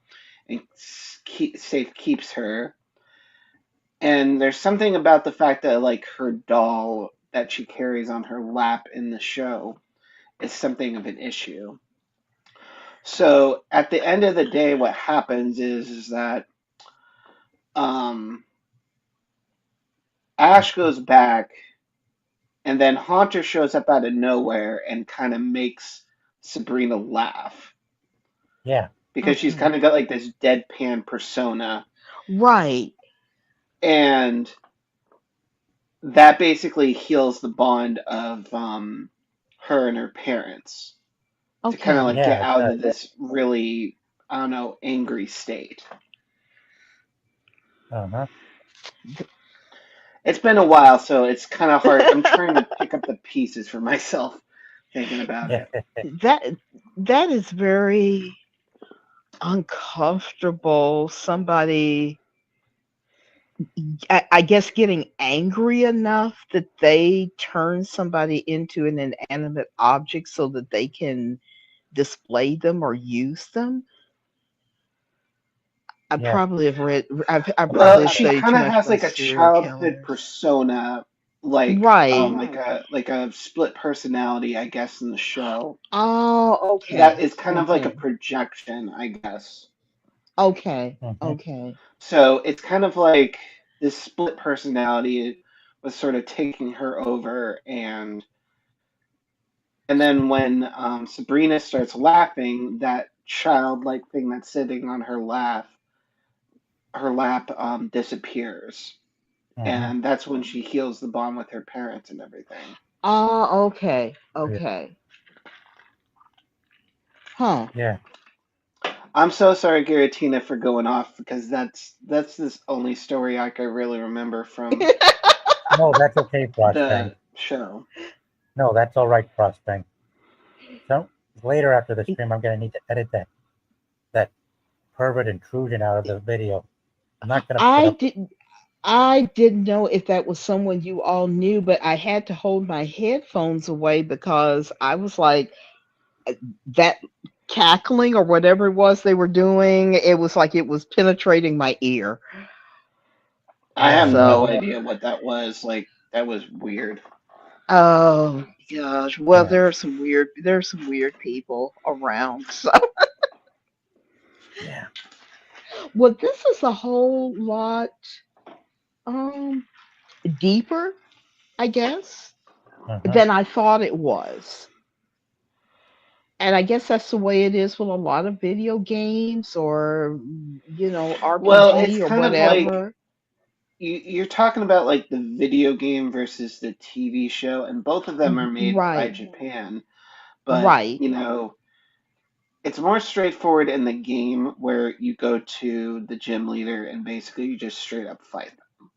and safe keeps her. And there's something about the fact that like her doll that she carries on her lap in the show is something of an issue. So at the end of the day, what happens is that um, Ash goes back, and then Haunter shows up out of nowhere and kind of makes Sabrina laugh Yeah. because she's Okay. kind of got like this deadpan persona. Right. And that basically heals the bond of her and her parents to kind of Okay. like get Yeah, it out does. of this really, I don't know, angry state. Uh-huh. It's been a while, so it's kind of hard. I'm trying to pick up the pieces for myself thinking about Yeah. it. That that is very uncomfortable. Somebody, I guess, getting angry enough that they turn somebody into an inanimate object so that they can display them or use them. Yeah. I Well, probably have she studied kind too of much has about like a serial childhood killers. persona, Right. like a split personality, I guess, in the show. Oh, That okay. is kind of like a Okay. projection, I guess. Okay. Mm-hmm. Okay. So it's kind of like this split personality was sort of taking her over, and then when Sabrina starts laughing, that childlike thing that's sitting on her lap disappears, Mm-hmm. and that's when she heals the bond with her parents and everything. Oh, okay. Yeah. Okay. Huh. Yeah. I'm so sorry, Giratina, for going off because that's this only story I can really remember from No, that's okay, Frostbang. the show. No, that's all right, Frostbang. So later after the stream, I'm gonna need to edit that pervert intrusion out of the video. I'm not gonna put I up. didn't I didn't know if that was someone you all knew, but I had to hold my headphones away because I was like that cackling or whatever it was they were doing, it was like it was penetrating my ear. I have Yeah, no So, idea what that was. Like that was weird. oh gosh, well yeah, there are some weird people around. So, yeah. well, this is a whole lot um deeper, I guess, Uh-huh. than I thought it was. And I guess that's the way it is with a lot of video games or Well, it's RPG or kind of like whatever. you're talking about like the video game versus the TV show, and both of them are made by Right. Japan. But, Right. it's more straightforward in the game where you go to the gym leader and basically you just straight up fight them.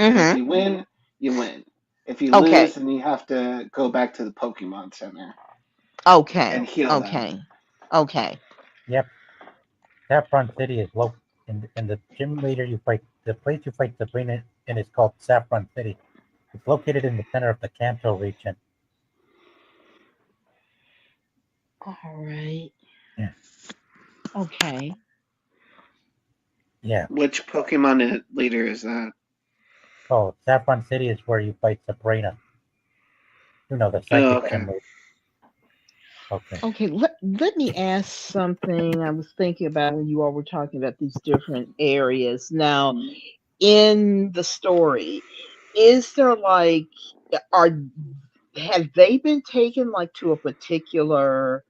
And if Mhm. you win, you win. If you lose, Okay. then you have to go back to the Pokemon Center Okay. and heal them. Okay. Okay. Yep. Saffron City is low, and the gym leader you fight, the place you fight Sabrina in is called Saffron City. It's located in the center of the Kanto region. All right. Yeah. Okay. Yeah. Which Pokemon leader is that? Oh, Saffron City is where you fight Sabrina. You know, the Oh, psychic okay. gym leader. Okay. Okay. Let me ask something. I was thinking about when you all were talking about these different areas. Now, in the story, is there like are have they been taken like to a particular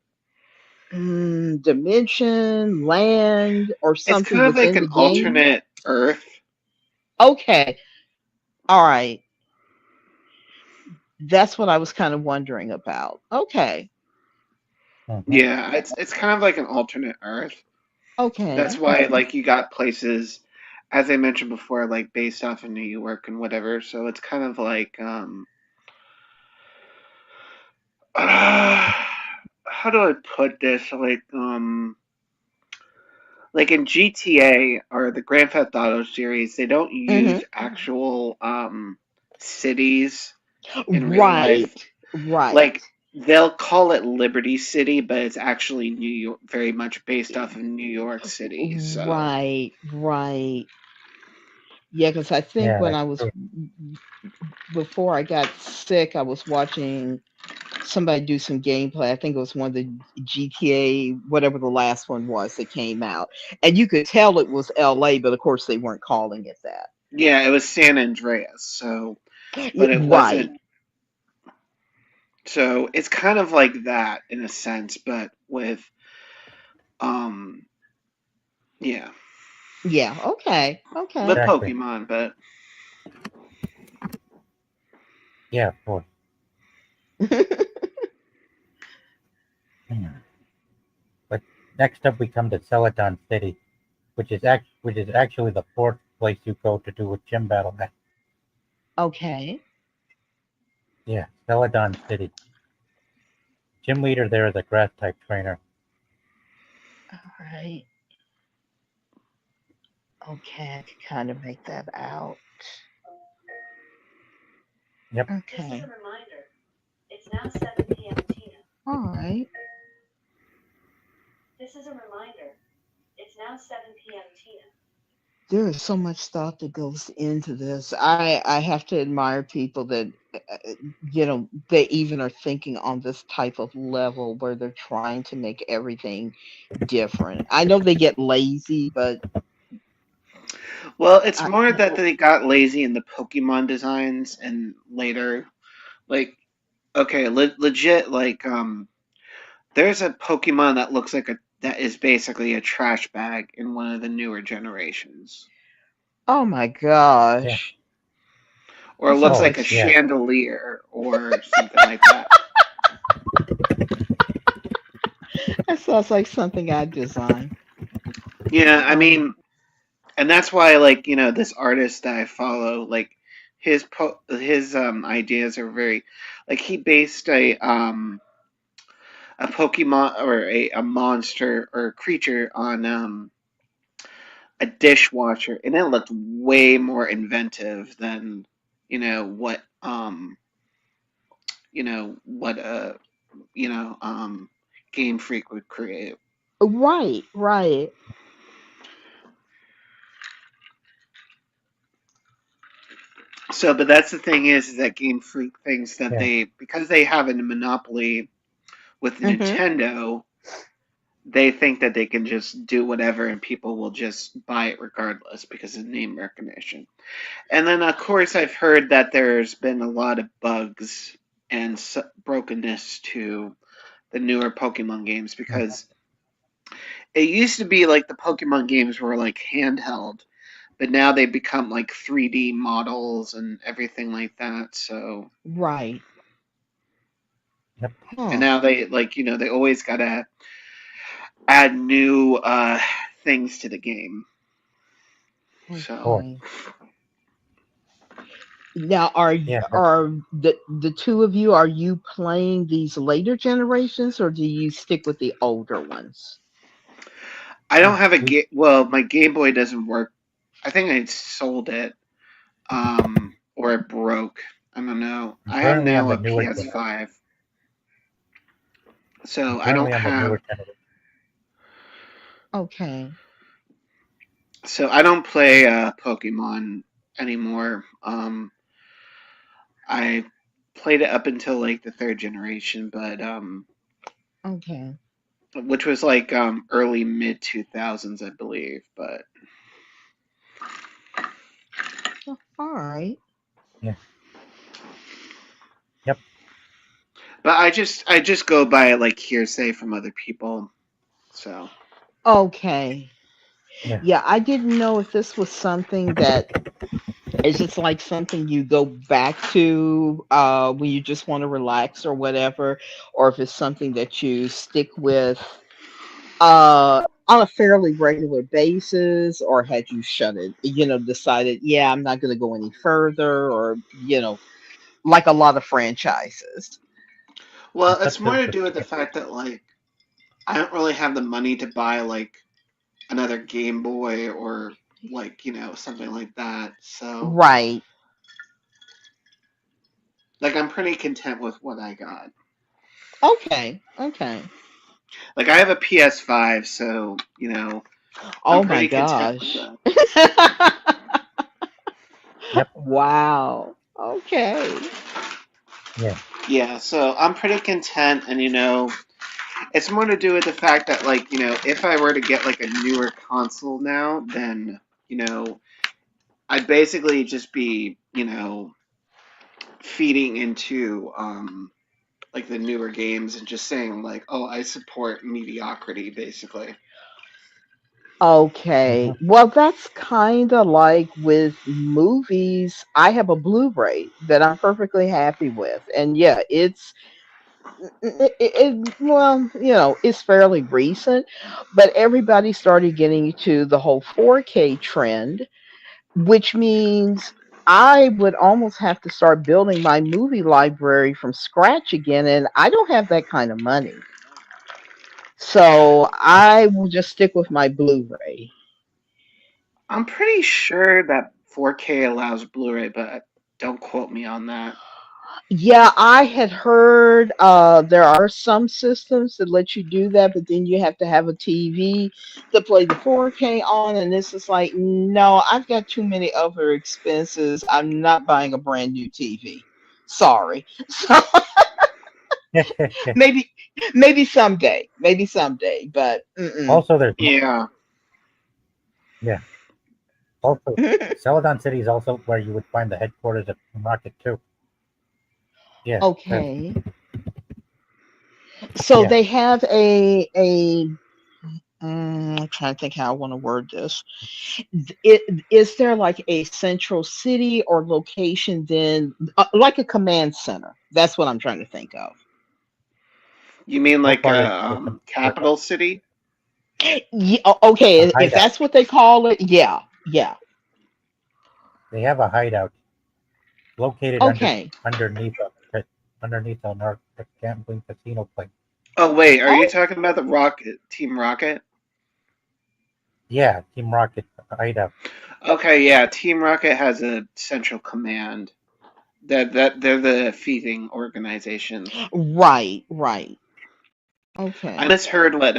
dimension, land, or It's something kind of like within an the game? alternate Earth. Okay. All right. That's what I was kind of wondering about. Okay. Mm-hmm. Yeah, it's kind of like an alternate Earth. That's Okay. why like you got places, as I mentioned before, like based off of New York and whatever. So it's kind of how do I put this? Like in GTA or the Grand Theft Auto series, they don't Hmm. use actual cities in real life. Right. Right. Like they'll call it Liberty City, but it's actually New York, very much based off of New York City. So Right. Right. Yeah, because I think Yeah, when that's I was true. before I got sick, I was watching somebody do some gameplay. I think it was one of the GTA, whatever the last one was that came out. And you could tell it was LA, but of course they weren't calling it that. yeah, it was San Andreas. But it Right. wasn't. So it's kind of like that in a sense, but um, yeah, Yeah. Okay. with Okay. Exactly. Pokemon. But Yeah, of course. Hmm. But next up, we come to Celadon City, which is actually the fourth place you go to do a gym battle at. Okay. Yeah, Celadon City. Gym leader there is a grass type trainer. All right. Okay. I can kind of make that out. Yep. Okay. All right. There is so much thought that goes into this. I have to admire people that they even are thinking on this type of level where they're trying to make everything different. I know they get lazy, but well, it's I, more that they got lazy in the Pokemon designs and later, like, okay, legit, like, there's a Pokemon that looks like a that is basically a trash bag in one of the newer generations. Oh my Yeah. gosh. Or That it looks sounds Oh, like like a yeah. chandelier or something like that. that sounds like something I design. Yeah, I Oh my. mean, and that's why, like, this artist that I follow, like, his ideas are very, like, he based a Pokemon or a monster or a creature on a dishwasher, and it looked way more inventive than what what Game Freak would create. Right, right. So, but that's the thing is that Game Freak thinks that Yeah. because they have a monopoly with Mm-hmm. Nintendo, they think that they can just do whatever and people will just buy it regardless because of name recognition. And then, of course, I've heard that there's been a lot of bugs and brokenness to the newer Pokemon games Uh-huh. because it used to be like the Pokemon games were like handheld, but now they become like 3D models and everything like that. So, Right. Yep. and Huh. now they like, they always got to add new things to the game. So, Oh, Okay. Now, yeah. are the two of you, are you playing these later generations or do you stick with the older ones? I don't Oh, have a we game. Well, my Game Boy doesn't work. I think I sold it, or it broke. I don't know. I'm I have currently on now the a newer generation. PS5, I'm so I currently don't on the have. newer generation. Okay. So I don't play Pokemon anymore. I played it up until like the third generation, but Okay. which was like early mid 2000s, I believe. All right. Yeah. Yep. But I just go by like hearsay from other people. So Okay. Yeah. Yeah, I didn't know if this was something that is just like something you go back to when you just want to relax or whatever, or if it's something that you stick with on a fairly regular basis, or had you shut it, decided, yeah, I'm not going to go any further, or, like a lot of franchises. well, It's it's up more to to the do with the fan. fact that like I don't really have the money to buy like another Game Boy or like, something like that. So, Right. like I'm pretty content with what I got. Okay. Okay. Like I have a PS5, so, I'm Oh my pretty content with gosh. that. Yep. Wow. Okay. Yeah. Yeah, so I'm pretty content and it's more to do with the fact that like, if I were to get like a newer console now, then, I'd basically just be, feeding into like the newer games and just saying like, oh, I support mediocrity, basically. Uh-huh. Okay. Well, that's kind of like with movies. I have a Blu-ray that I'm perfectly happy with. And yeah, well, it's fairly recent, but everybody started getting to the whole 4K trend, which means I would almost have to start building my movie library from scratch again, and I don't have that kind of money. So I will just stick with my Blu-ray. I'm pretty sure that 4K allows Blu-ray, but don't quote me on that. Yeah, I had heard there are some systems that let you do that, but then you have to have a TV to play the 4K on, and this is like, no, I've got too many other expenses. I'm not buying a brand new TV. Sorry. So maybe, maybe someday, but mm-mm. Also, there's Yeah. yeah. Also, Celadon City is also where you would find the headquarters of Market too. Yeah. Okay. So Yeah. they have a I'm trying to think how I want to word this. Is there like a central city or location then, like a command center? That's what I'm trying to think of. You mean So like far, a capital city? Yeah, a okay, if hideout. that's what they call it, yeah, yeah. They have a hideout located Okay. underneath a gambling casino place. Oh wait, are you Oh, talking about the Rocket Team Rocket? Yeah, Team Rocket hideout. Okay, yeah, Team Rocket has a central command. That they're the feeding organization. right, right. I Okay. misheard what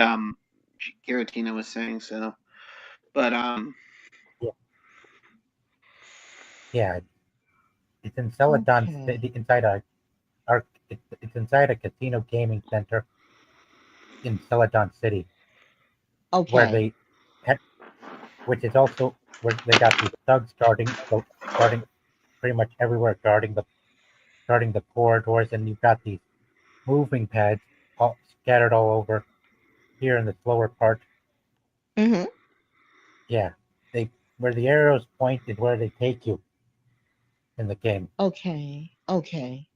Giratina was saying, so but Yeah, yeah. It's in Celadon Okay. City, inside a it's inside a casino gaming center in Celadon City, where Okay. they had, which is also where they got these thugs guarding pretty much everywhere, guarding the corridors, and you've got these moving pads scattered all over here in the slower part. Mhm. Yeah, they where the arrows point is where they take you in the game. Okay. Okay.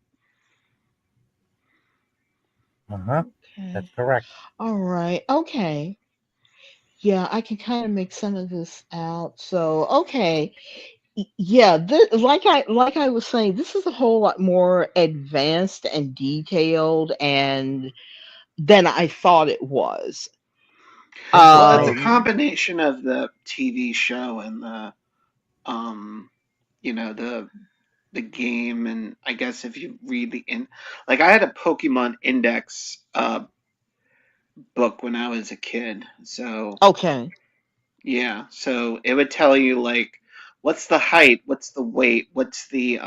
Uh huh. That's Okay. correct. All right. Okay. Yeah, I can kind of make some of this out. So, okay. Yeah, like I was saying, this is a whole lot more advanced and detailed and than I thought it was. It, it well, it's a is. Um, combination of the TV show and the um the game, and I guess if you read like I had a Pokemon Index book when I was a kid, so okay. yeah, so it would tell you like what's the height, what's the weight, what's the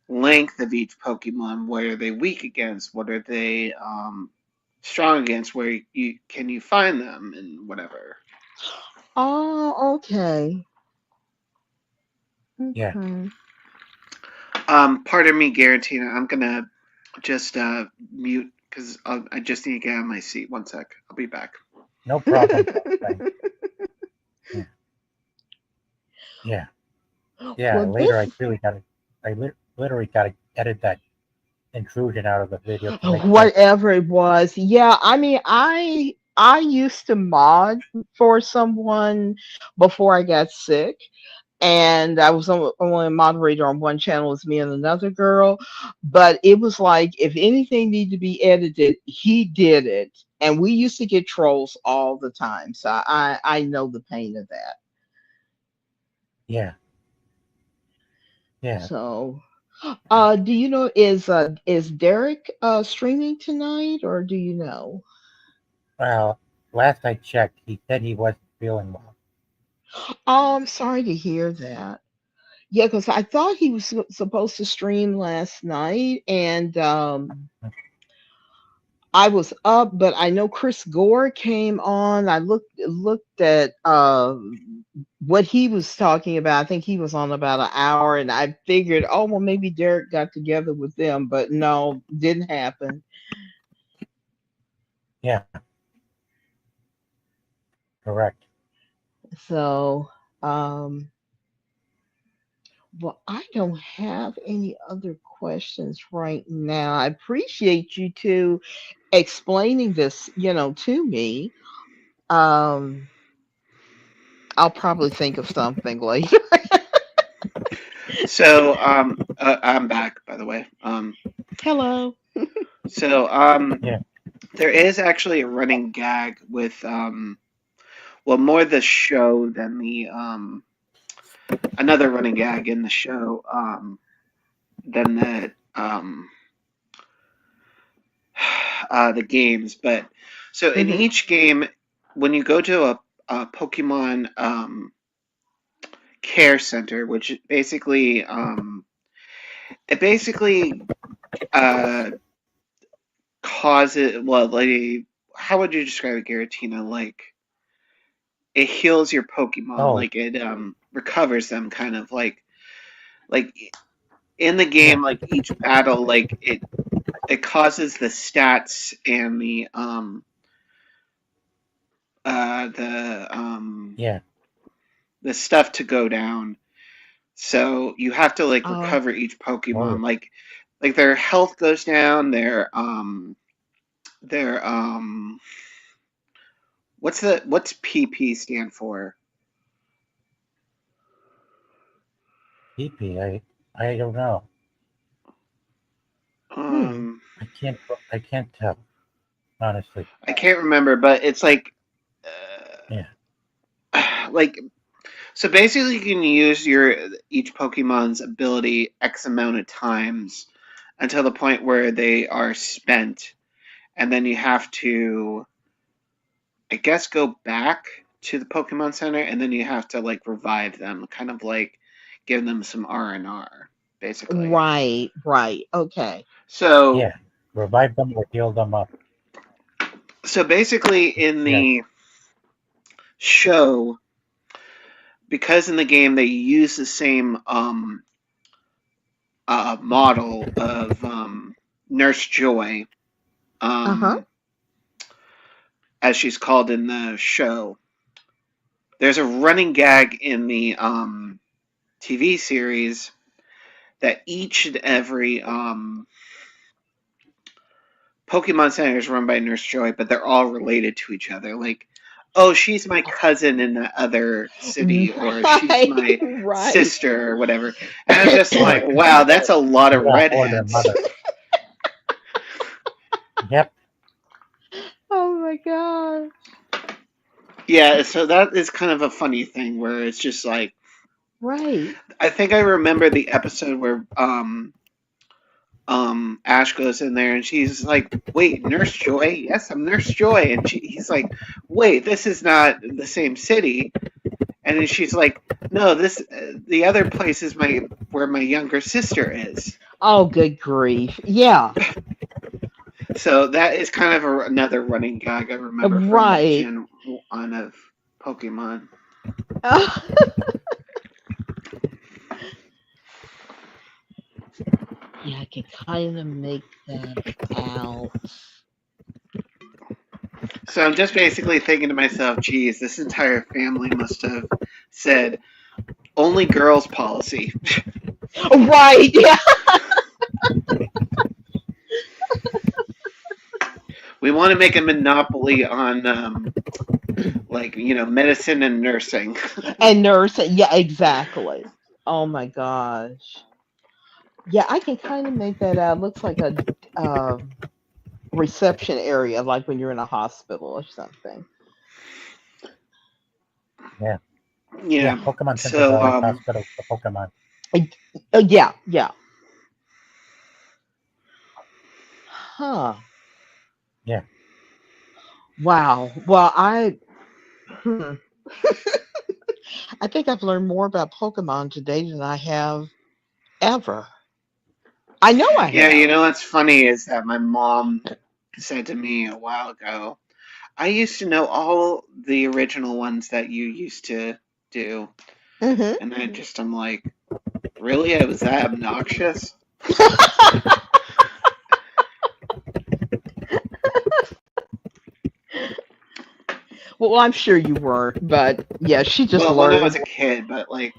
length of each Pokemon, what are they weak against, what are they strong against, where you find them and whatever. Oh, okay. Yeah. Okay. Pardon me, Garantina, I'm gonna just mute because I just need to get out of my seat. One sec, I'll be back. No problem. Thanks. Yeah. Yeah. Yeah. Well, Later, this literally got to edit that intrusion out of the video to make sense. whatever it was. Yeah, I mean, I used to mod for someone before I got sick, and I was only a moderator on one channel. It was me and another girl, but it was like if anything needed to be edited, he did it, and we used to get trolls all the time. So I know the pain of that. Yeah. Yeah. So, do you know is Derek streaming tonight, or do you know? Well, last I checked, he said he wasn't feeling well. Oh, I'm sorry to hear that. Yeah, because I thought he was supposed to stream last night, and I was up, but I know Chris Gore came on. I looked at what he was talking about. I think he was on about an hour, and I figured, oh well, maybe Derek got together with them, but no, didn't happen. Yeah. Correct. So, um, well, I don't have any other questions right now. I appreciate you two explaining this, to me. Um, I'll probably think of something later. So I'm back, by the way. Hello. So Yeah. there is actually a running gag with well, more the show than the another running gag in the show than the games. But so in Hmm. each game, when you go to a Pokemon care center, which basically it basically uh causes, well, like, how would you describe it, Garatina? Like it heals your Pokemon, Oh, like it recovers them, kind of like in the yeah. game, like each battle, like it causes the stats and the the Yeah. the stuff to go down. So you have to like Oh, recover each Oh, Pokemon. Like their health goes down, their what's PP stand for? PP. I don't know. hmm. Um I can't. I can't tell. Honestly. I can't remember, but it's Yeah. like so basically you can use your each Pokemon's ability X amount of times until the point where they are spent, and then you have to, I guess, go back to the Pokemon Center, and then you have to like revive them, kind of like give them some R&R, basically. Right, right. Okay. So Yeah. Revive them or heal them up. so basically in Yeah. the show, because in the game they use the same model of Nurse Joy, Uh-huh. um, as she's called in the show. There's a running gag in the TV series that each and every Pokemon Center is run by Nurse Joy, but they're all related to each other. Like, oh, she's my cousin in the other city, or she's Right, my right. sister, or whatever. And I'm just Or like, wow, that's a lot of yeah. Or their redheads. mother. Yep. Oh my God. Yeah, so that is kind of a funny thing where it's just like, Right. I think I remember the episode where Ash goes in there and she's like, wait, Nurse Joy? Yes, I'm Nurse Joy. And he's like, wait, this is not the same city. And then she's like, no, this the other place is my where my younger sister is. Oh, good grief. Yeah. So that is kind of another running gag I remember from Right. Gen 1 of Pokemon. Yeah, I can kind of make that out. So I'm just basically thinking to myself, geez, this entire family must have said only girls policy. Right. Yeah. We want to make a monopoly on medicine and nursing. And nursing. Yeah, exactly. Oh my gosh. Yeah, I can kind of make that out. Looks like a reception area, like when you're in a hospital or something. Yeah. Yeah. Yeah. Pokemon centers So are like hospitals for Pokemon. Yeah, yeah. Huh. Yeah. Wow. Well, hmm. I think I've learned more about Pokemon today than I have ever. I know I yeah, have. what's funny is that my mom said to me a while ago, I used to know all the original ones that you used to do. Hmm. And I'm like, really? I was that obnoxious? Well, I'm sure you were, but yeah, she just Well, when I was learned. a kid, but like,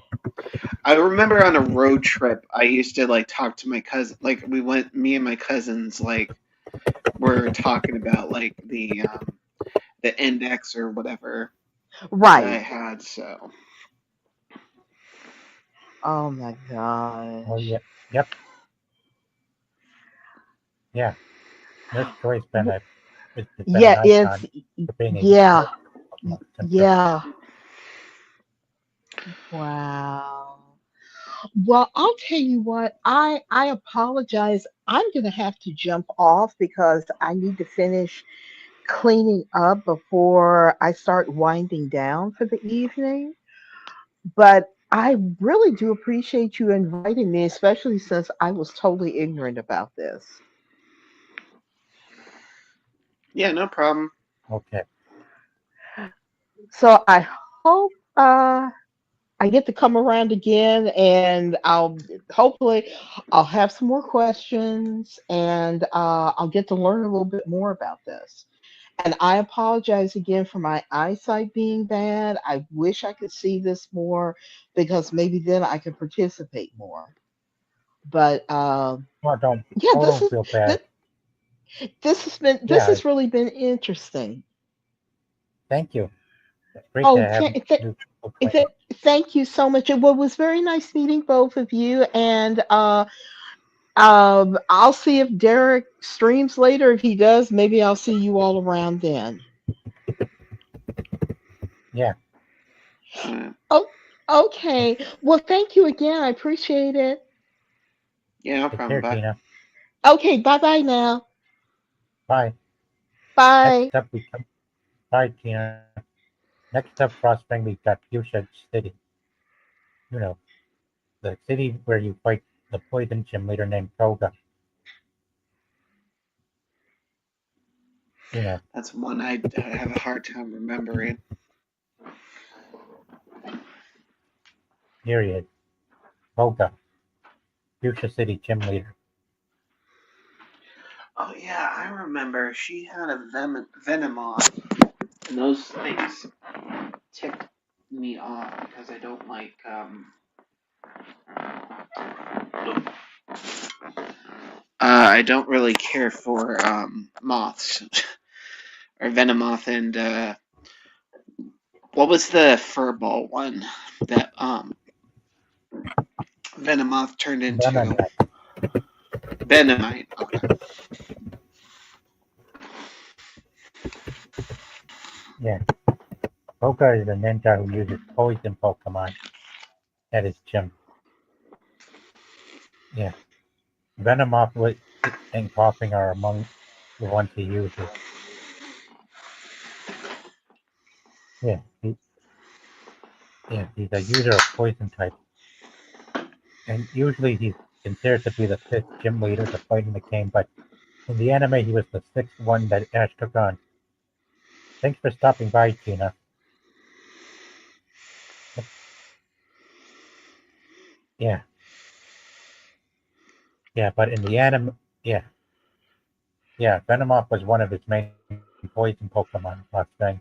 I remember on a road trip, I used to like talk to my cousin. Like, me and my cousins, like, were talking about like the index or whatever that I Right. had. So, Oh my Oh gosh. yeah. Yep. Yeah. Nurse Joy's been W- a it's been an Yeah, it's icon for being a yeah, Pokemon center. yeah. Wow. Well, I'll tell you what, I apologize. I'm gonna have to jump off because I need to finish cleaning up before I start winding down for the evening. But I really do appreciate you inviting me, especially since I was totally ignorant about this. yeah, no problem. Okay. So I hope I get to come around again, and I'll hopefully I'll have some more questions, and I'll get to learn a little bit more about this. And I apologize again for my eyesight being bad. I wish I could see this more because maybe then I could participate more. But Oh, don't, yeah, oh, don't feel bad. this, this Yeah, has really been interesting. thank you. It's great to Oh, have new people join in. thank you so much. It was very nice meeting both of you, and I'll see if Derek streams later. If he does, maybe I'll see you all around then. Yeah, Uh, Oh, okay. Well, thank you again. I appreciate it. yeah, no take problem. care, Bye. Tina. Okay, bye bye now. Bye. Bye. Next up, we come. Bye, Tina. Next up, Frostbang, we've got Fuchsia City. You know, the city where you fight the poison gym leader named Koga. You know, That's one I have a hard time remembering. here he is. Koga, Fuchsia City gym leader. Oh yeah, I remember. She had a venom off, and those things ticked me off because I don't like I don't really care for moths or venomoth and what was the furball one that venomoth turned into? Venom. Venomite. Okay. Yeah, Koga is a ninja who uses poison Pokemon at his gym. Yeah, Venomoth and Coughing are among the ones he uses. Yeah, he's a user of poison type, and usually he's considered to be the fifth gym leader to fight in the game, but in the anime he was the sixth one that Ash took on. Thanks for stopping by, Tina. Yeah, yeah, but in the anime, yeah, yeah, Venomoth was one of his main poison Pokemon last thing,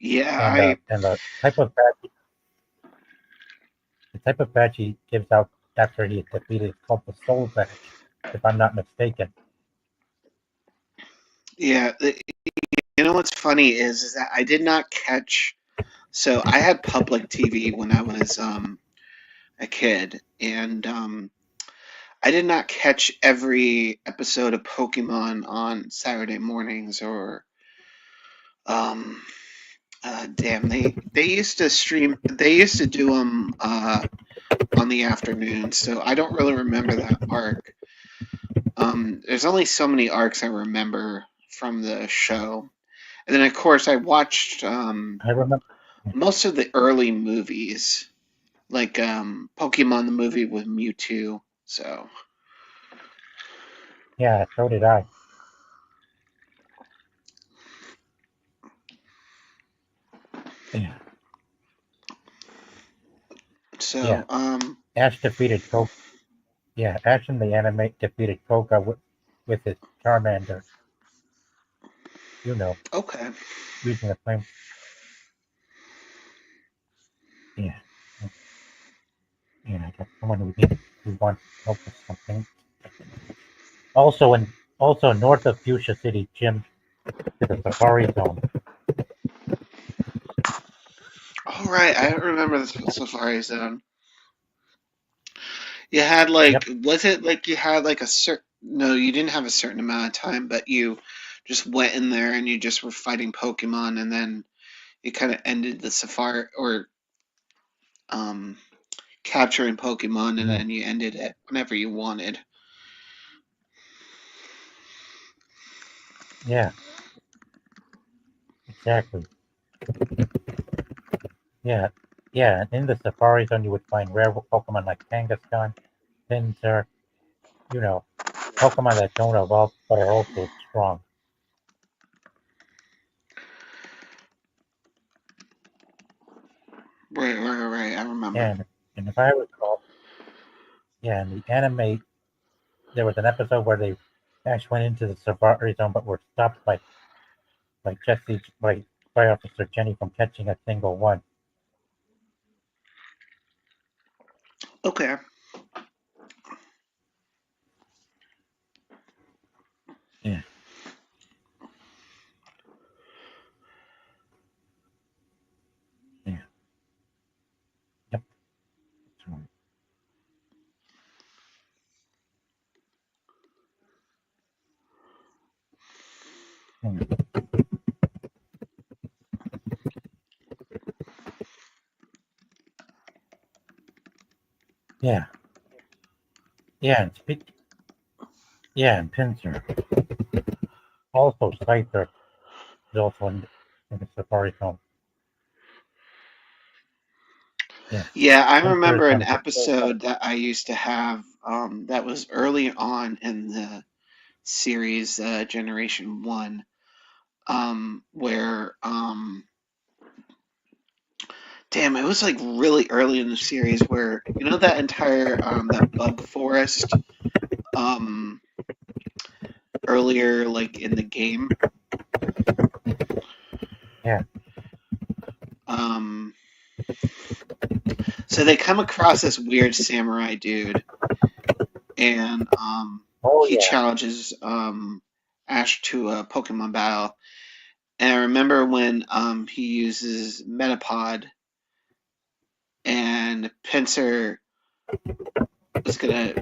Yeah, and the type of badge he gives out after he is defeated is called the Soul Badge, if I'm not mistaken. yeah. You know what's funny is that I did not catch. So I had public TV when I was a kid, and I did not catch every episode of Pokemon on Saturday mornings or um damn they used to stream they used to do them on the afternoon, so I don't really remember that arc. There's only so many arcs I remember from the show. And then of course I watched I remember, most of the early movies, like Pokemon the movie with Mewtwo. So yeah, so did I. Yeah, so yeah. Ash defeated Koga. Yeah, Ash in the anime defeated Koga with his Charmander, you know, okay. using the flame. Yeah, yeah, I got someone who wants help with something. Also north of Fuchsia City Gym is a Safari Zone. All right, I don't remember the Safari Zone. You had like, Yep, was it like you had like a certain? No, you didn't have a certain amount of time, but you just went in there and you just were fighting Pokemon, and then you kind of ended the safari or um capturing Pokemon, and yeah, then you ended it whenever you wanted. yeah, exactly. Yeah, yeah. In the Safari Zone, you would find rare Pokemon like Kangaskhan, Pinsir, you know, Pokemon that don't evolve but are also strong. Right. I remember. And if I recall, yeah, in the anime, there was an episode where they Ash went into the Safari Zone but were stopped by like Officer Jenny from catching a single one. Okay. Yeah. Yeah. Yep. That's right. Hmm. Yeah. Yeah. And Pincer. Also, Scyther is also in the Safari film. Yeah. Yeah, I Pincer is remember an from. episode that I used to have that was early on in the series Generation 1 where damn, it was like really early in the series where you know that entire that bug forest um earlier like in the game. Yeah. Um so they come across this weird samurai dude and Oh he yeah. challenges Ash to a Pokemon battle. And I remember when he uses Metapod and Pinsir was gonna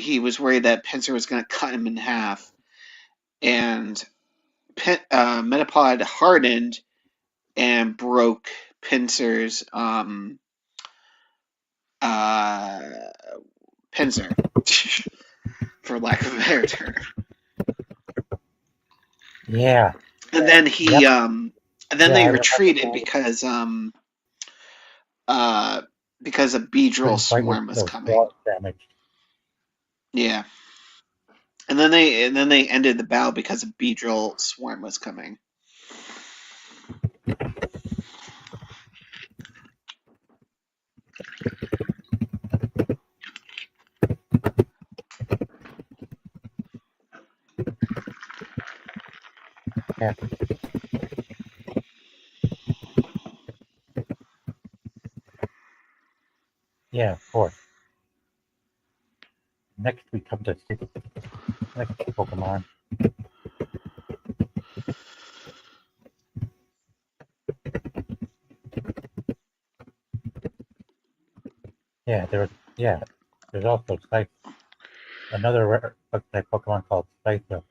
he was worried that Pinsir was gonna cut him in half and Metapod hardened and broke Pinsir's uh Pinsir for lack of a better term. Yeah. And then Yep. and then Yeah. they I remember retreated that. uh because a Beedrill Couldn't fight with swarm was those coming. claws damaged. Yeah. And then they ended the battle because a Beedrill swarm was coming. Yeah. Yeah. Of course. Next we come to next Pokemon. Yeah. Yeah. There's also another rare type Pokemon called Scyther.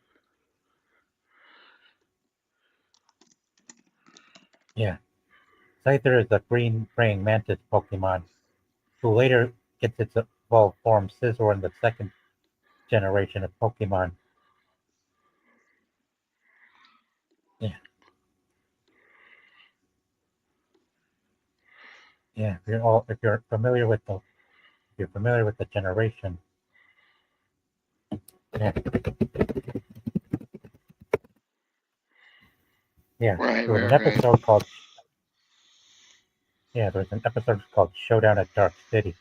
Yeah. Scyther is a green praying mantis Pokemon who later gets its evolved form Scizor in the second generation of Pokemon. Yeah. Yeah. If you're familiar with the generation. Yeah. Yeah. Right, There was right, an right. episode called there was an episode called Showdown at Dark City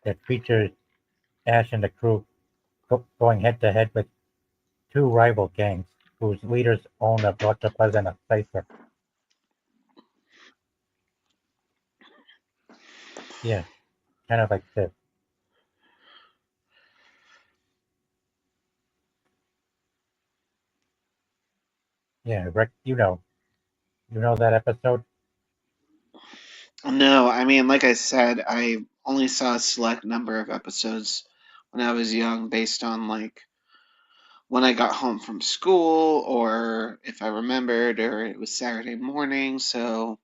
that features Ash and the crew going head to head with two rival gangs whose leaders own a Electabuzz and a Scyther. Yeah, kind of like this. Yeah, Rick, you know that episode? No, I mean, like I said, I only saw a select number of episodes when I was young based on like when I got home from school or if I remembered or it was Saturday morning, so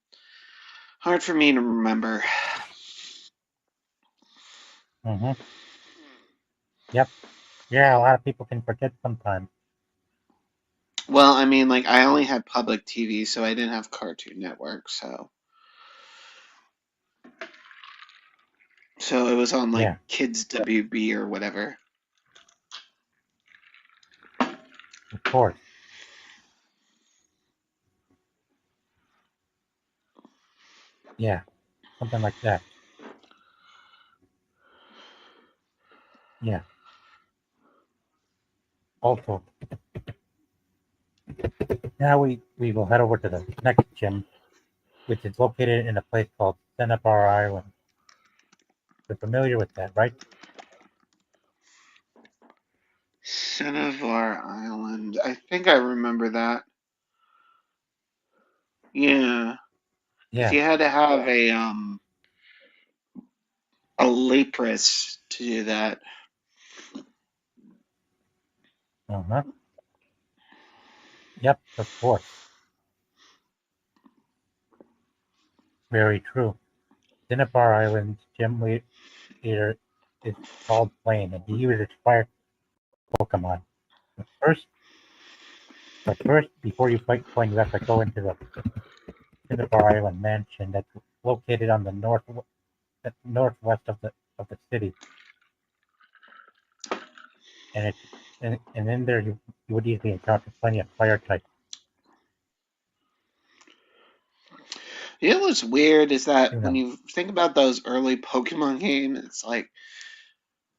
hard for me to remember. Mm-hmm. Yep. Yeah, a lot of people can forget sometimes. Well, I mean, like I only had public TV, so I didn't have Cartoon Network, so it was on like Yeah, Kids WB or whatever. of course. Yeah, something like that. Yeah. Also, now we will head over to the next gym, which is located in a place called Cinnabar Island. You're familiar with that, right? Cinnabar Island. I think I remember that. Yeah, because Yeah. you had to have a lapras to do that. Uh-huh. Yep, of course. Very true. Cinnabar Island's gym leader is called Blaine, and he uses fire Pokemon. But first, before you fight Blaine, you have to go into the Cinnabar Island mansion that's located on the northwest of the city, and it's and in there you would easily encounter plenty of fire types. You know what's weird is that You when know, you think about those early Pokemon games, it's like,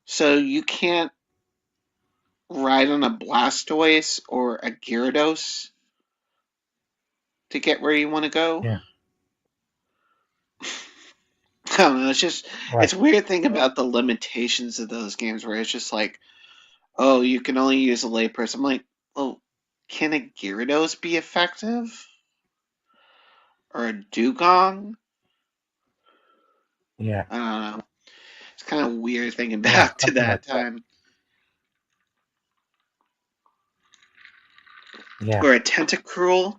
so you can't ride on a Blastoise or a Gyarados to get where you want to go. yeah, I don't know. It's just, right, it's weird thing about the limitations of those games where it's just like, oh, you can only use a layperson. I'm like, well, can a Gyarados be effective? Or a Dugong? yeah, I don't know. It's kind of weird thinking yeah, back to something that like that. time. Yeah, Or a Tentacruel?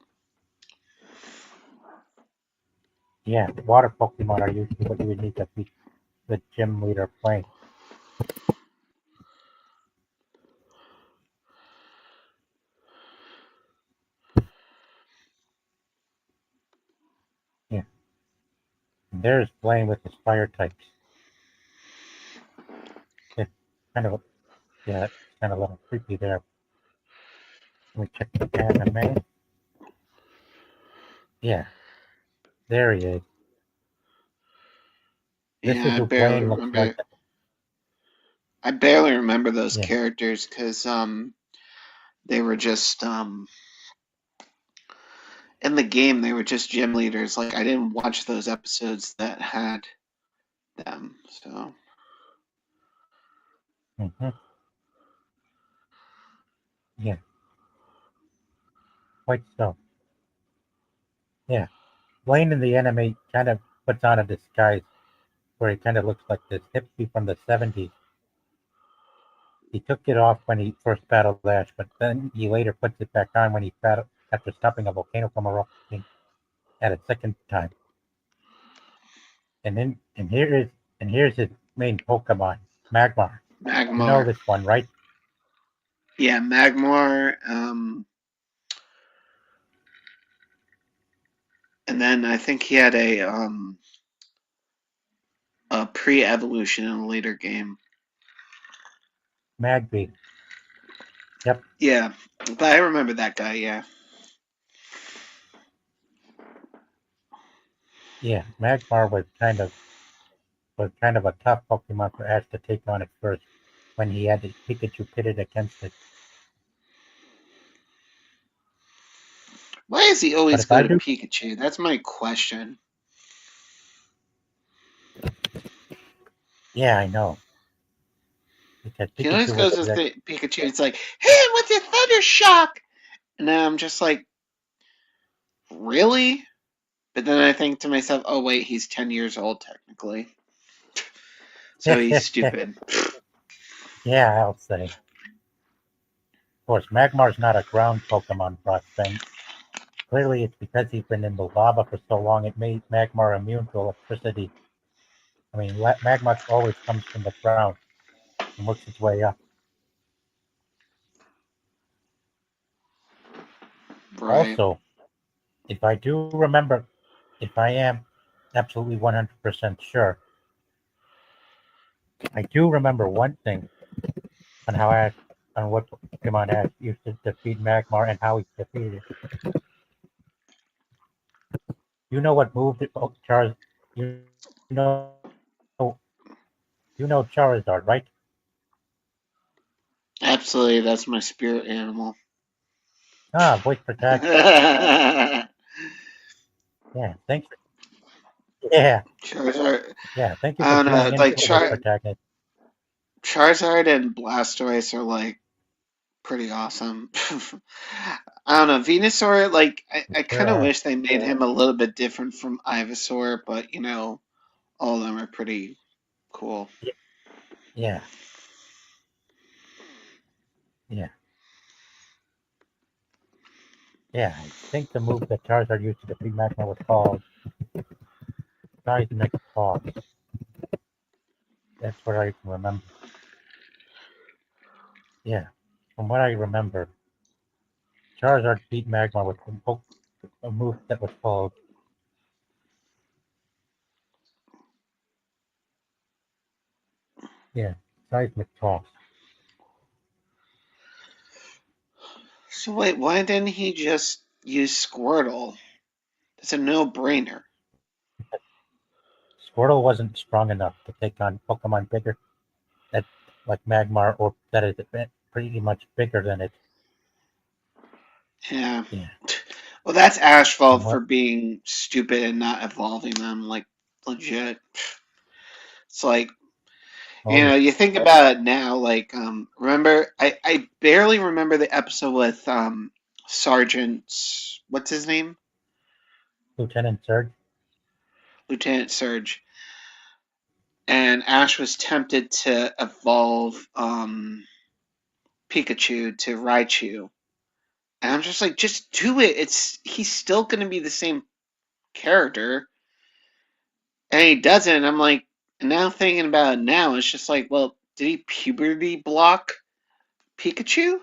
yeah. Water Pokemon are usually what you would need to beat the gym leader playing. Yeah, and there's Blaine with his fire types. It's kind of yeah, it's kind of a little creepy there. Let me check the anime. Yeah, there he is. This Yeah, is I who barely Blaine looks like. remember. I barely remember those Yeah, characters because they were just in the game they were just gym leaders. Like I didn't watch those episodes that had them. So mm-hmm. Yeah, quite so. Yeah, Blaine in the anime kind of puts on a disguise where he kind of looks like this hippie from the 70s. He took it off when he first battled Ash, but then he later puts it back on when he battled after stopping a volcano from erupting at a second time. And then and here's his main Pokemon, Magmar. You know Magmar, this one, right? yeah, Magmar. And then I think he had a pre-evolution in a later game. Magby. Yep. Yeah, but I remember that guy. Yeah, Yeah. Magmar was kind of a tough Pokemon for Ash to take on at first when he had the Pikachu pitted against it. why does he But always if go I to do, Pikachu? That's my question. yeah, I know because He always Pikachu was goes to that. Pikachu. It's like, hey, what's your Thunder Shock? And then I'm just like, really? But then I think to myself, oh wait, he's 10 years old technically, so he's stupid. Yeah, I'll say. Of course, Magmar's not a ground Pokemon, Frostbang. Clearly, it's because he's been in the lava for so long it made Magmar immune to electricity. I mean, magma always comes from the ground and works its way up. Right. Also, if I do remember, if I am absolutely 100% sure, I do remember one thing on how Ash, on what Pokemon Ash used to defeat Magmar and how he defeated it. You know what move it, oh, Charizard, you know Charizard, right? Absolutely, that's my spirit animal. Ah, voice protection. Charizard, Yeah, thanks. Yeah, yeah, thank you I for don't know, tuning in like for voice protagonist. Charizard and Blastoise are like pretty awesome. I don't know, Venusaur, like They I sure kind of are. wish they made him a little bit different from Ivysaur, but all of them are pretty cool. Yeah, yeah, yeah. I think the move that Charizard used to defeat Magma was called Seismic Toss. That's what I can remember. Yeah, from what I remember, Charizard beat Magma with a move that was called, yeah, Seismic Toss. So wait, why didn't he just use Squirtle? It's a no-brainer. Squirtle wasn't strong enough to take on Pokemon bigger, that like Magmar, or that is pretty much bigger than it. Yeah. Yeah, Well, that's Ash's from fault for what? being stupid and not evolving them, like legit. It's like, Oh yeah, you think about it now, like, remember, I barely remember the episode with Sergeant, what's his name? Lieutenant Surge. Lieutenant Surge. And Ash was tempted to evolve Pikachu to Raichu. And I'm just like, just do it. He's still gonna be the same character. And he doesn't. I'm like, now thinking about it now, it's just like, well, did he puberty block Pikachu?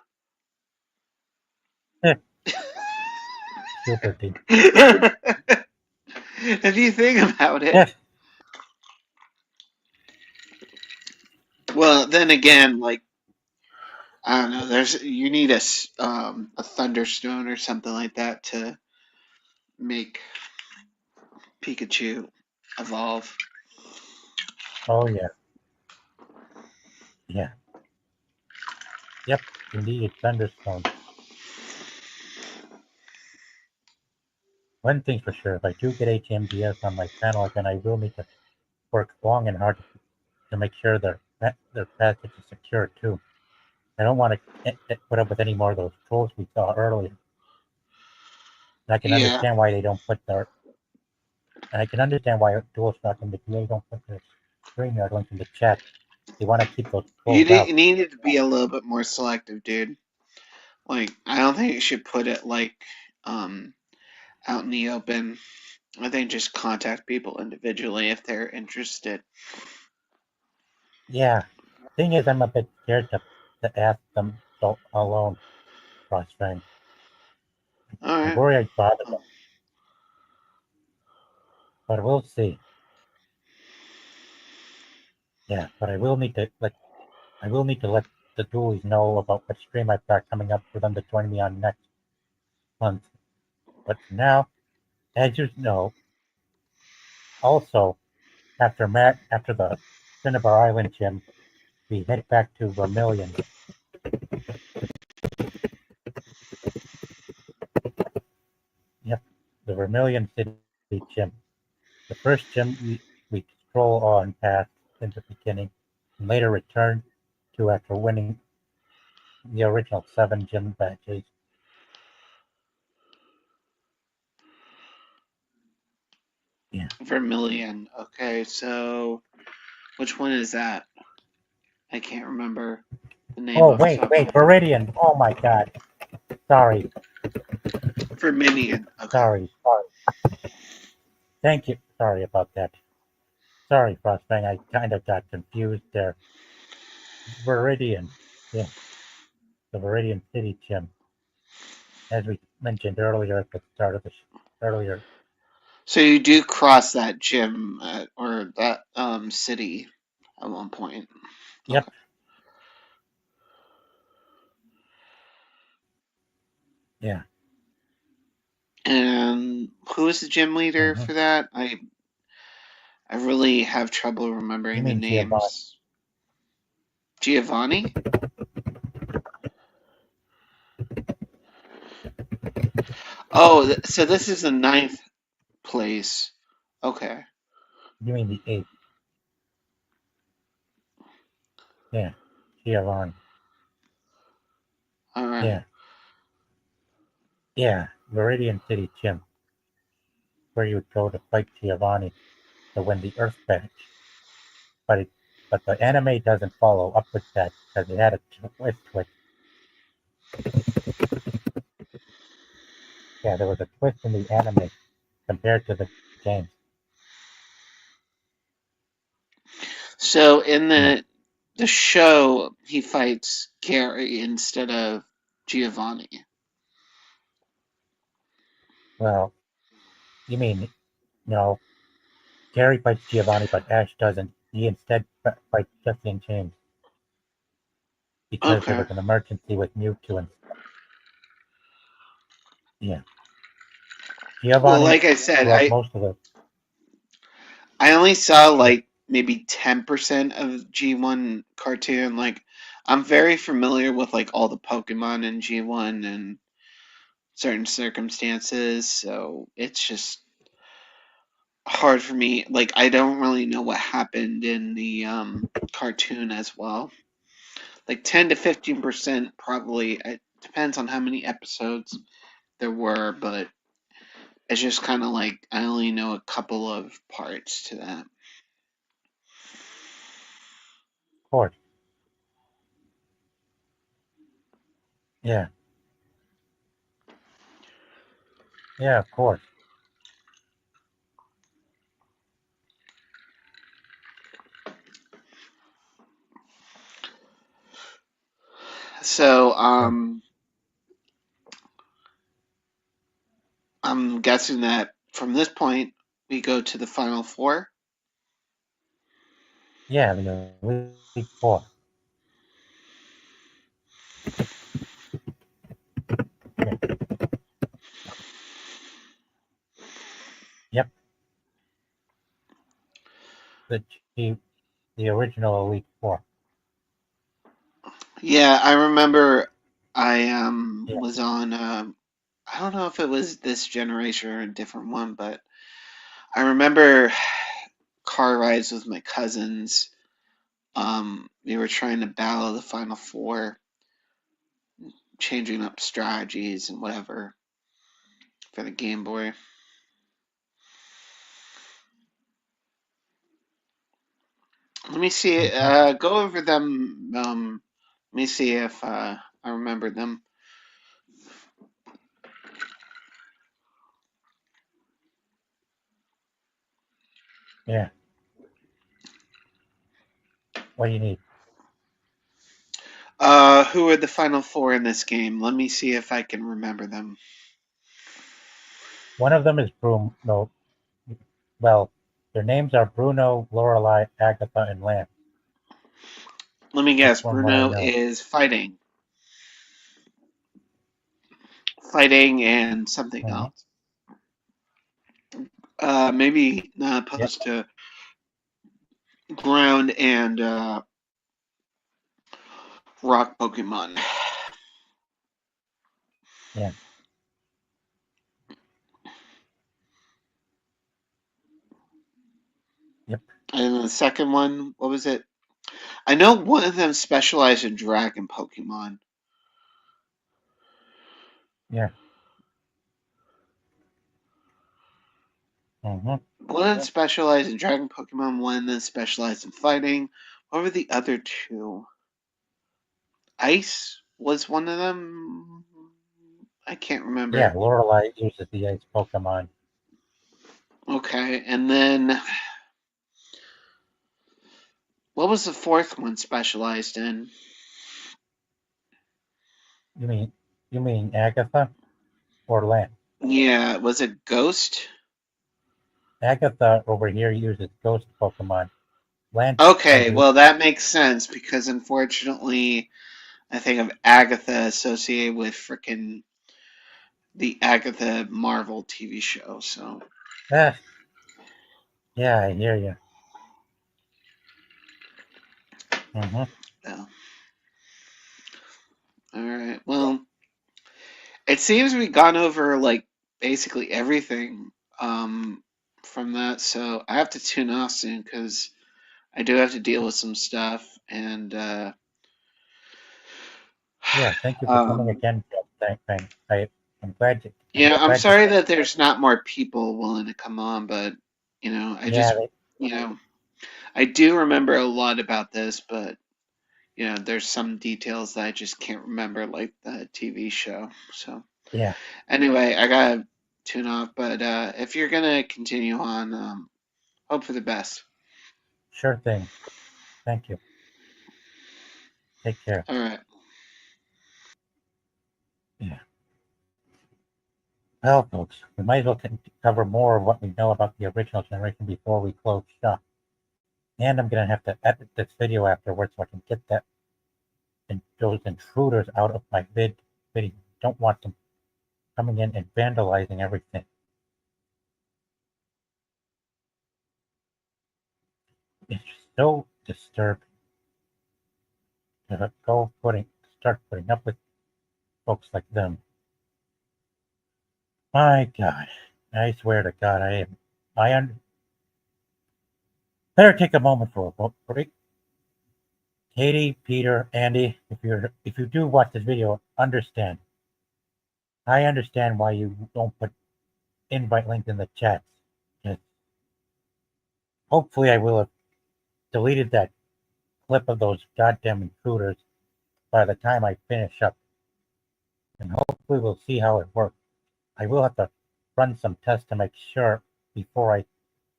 Puberty. If you think about it. Yeah, Well, then again, like, I don't know. You need a thunderstone or something like that to make Pikachu evolve. oh yeah, yeah, yep. Indeed, Thunderstone. One thing's for sure, if I do get HMDS on my channel again, I will need to work long and hard to make sure their passage is secure too. I don't want to put up with any more of those trolls we saw earlier. And I can Yeah, understand why they don't put their, and I can understand why DualShock and the PA don't put their StreamYard link in the chat. They want to keep those trolls you out. needed to be a little bit more selective, dude. Like, I don't think you should put it like um out in the open. I think just contact people individually if they're interested. Yeah. Thing is, I'm a bit scared to ask them so alone, Frostfang. All I right. worry I'd bother Oh, them, but we'll see. Yeah, but I will need to let the dualies know about what stream I've got coming up for them to join me on next month. But for now, as you know, also after the Cinnabar Island gym, we head back to Vermilion. Yep, the Vermilion City gym. The first gym we stroll on past in the beginning, and later return to after winning the original 7 gym badges. Yeah. Vermilion. Okay, so which one is that? I can't remember the name Oh off the wait, top of my wait, head. Viridian. Oh my God. Sorry, Verminion. Okay. sorry. Thank you. Sorry about that. Sorry, Frostbang. I kind of got confused there. Viridian. Yeah, the Viridian City gym, as we mentioned earlier at the start of the earlier. So you do cross that gym or that city at one point. Yep. Okay. Yeah. And who is the gym leader Hmm. for that? I really have trouble You remembering the mean Giovanni? names. Giovanni? Oh, so this is the ninth place. Okay. You mean the 8th? Yeah, Giovanni. All right. Yeah, yeah, Viridian City Gym, where you would go to fight Giovanni to win the Earth badge. But it, but the anime doesn't follow up with that because it had a twist to it. Yeah, there was a twist in the anime compared to the games. So in Yeah. the show, he fights Gary instead of Giovanni. Well, you mean no? Gary fights Giovanni, but Ash doesn't. He instead fights Jesse and James because there Okay. was an emergency with Mewtwo and yeah. Well, Giovanni like I said, throughout most of the I only saw yeah. like maybe 10% of G1 cartoon. Like I'm very familiar with like all the Pokemon in G1 and certain circumstances, so it's just hard for me. Like I don't really know what happened in the cartoon as well. Like 10 to 15% probably. It depends on how many episodes there were, but it's just kind of like I only know a couple of parts to that. Of course. Yeah. Yeah, of course. So, Yeah. I'm guessing that from this point we go to the final four. Yeah, the Elite Four. Yeah. Yep. The the, the original Elite Four. Yeah, I remember I Yeah. was on I don't know if it was this generation or a different one, but I remember car rides with my cousins. We were trying to battle the final four, changing up strategies and whatever for the Game Boy. Let me see. Hmm. Go over them. Let me see if I remember them. Yeah. What do you need? Who are the final four in this game? Let me see if I can remember them. One of them is Bruno. Well, their names are Bruno, Lorelei, Agatha, and Lance. Let me That's guess. from what I Bruno know. is fighting, and something Hmm. else. Maybe not Yep. opposed to ground and rock Pokemon. Yeah. Yep. And then the second one, what was it? I know one of them specialized in dragon Pokemon. Yeah. Hmm. One specialized in dragon Pokemon, one then specialized in fighting. What were the other two? Ice was one of them. I can't Yeah. remember. Lorelei uses the Ice Pokemon. Okay, and then what was the fourth one specialized in? You mean you mean Agatha or Lance? Yeah, was it Ghost? Agatha over here uses Ghost Pokemon. Lance Okay, uses well that makes sense because unfortunately I think of Agatha associated with frickin' the Agatha Marvel TV show. So, ah. Yeah, I hear you. Hmm. yeah. All right. Well, it seems we've gone over like basically everything from that. So I have to tune off soon because I do have to deal with some stuff. And Yeah, thank you for coming um, again, Jeff. I'm glad you. I'm yeah, I'm glad you. sorry that there's not more people willing to come on, but I Yeah, just, you know, I do remember a lot about this, but there's some details that I just can't remember, like the TV show. So yeah, anyway, I gotta tune off. But if you're gonna continue on, hope for the best. sure thing. Thank you. Take care. All right. Yeah. Well, folks, we might as well cover more of what we know about the original generation before we close shop. And I'm gonna have to edit this video afterwards so I can get those intruders out of my video. Don't want them coming in and vandalizing everything. It's so disturbing to start putting up with folks like them. My God, I swear to God, I better take a moment for a break. Katie, Peter, Andy, if you do watch this video, understand. I understand why you don't put invite links in the chats. Yes. Hopefully, I will have deleted that clip of those goddamn intruders by the time I finish up, and hopefully, we'll see how it works. I will have to run some tests to make sure before I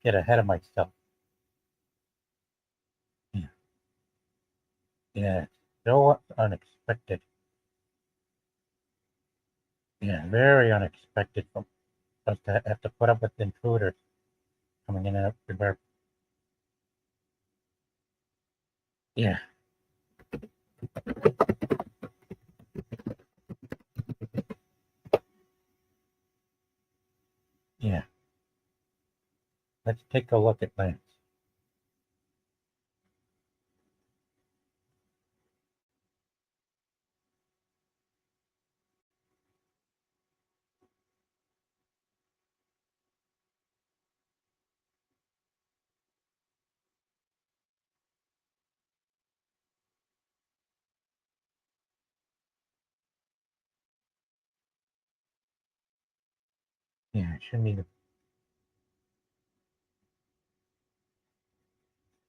get ahead of myself. Yeah, yeah, so unexpected. Yeah, very unexpected for us to have to put up with intruders coming in everywhere. Yeah, yeah. Let's take a look at Lance. Yeah, I shouldn't even.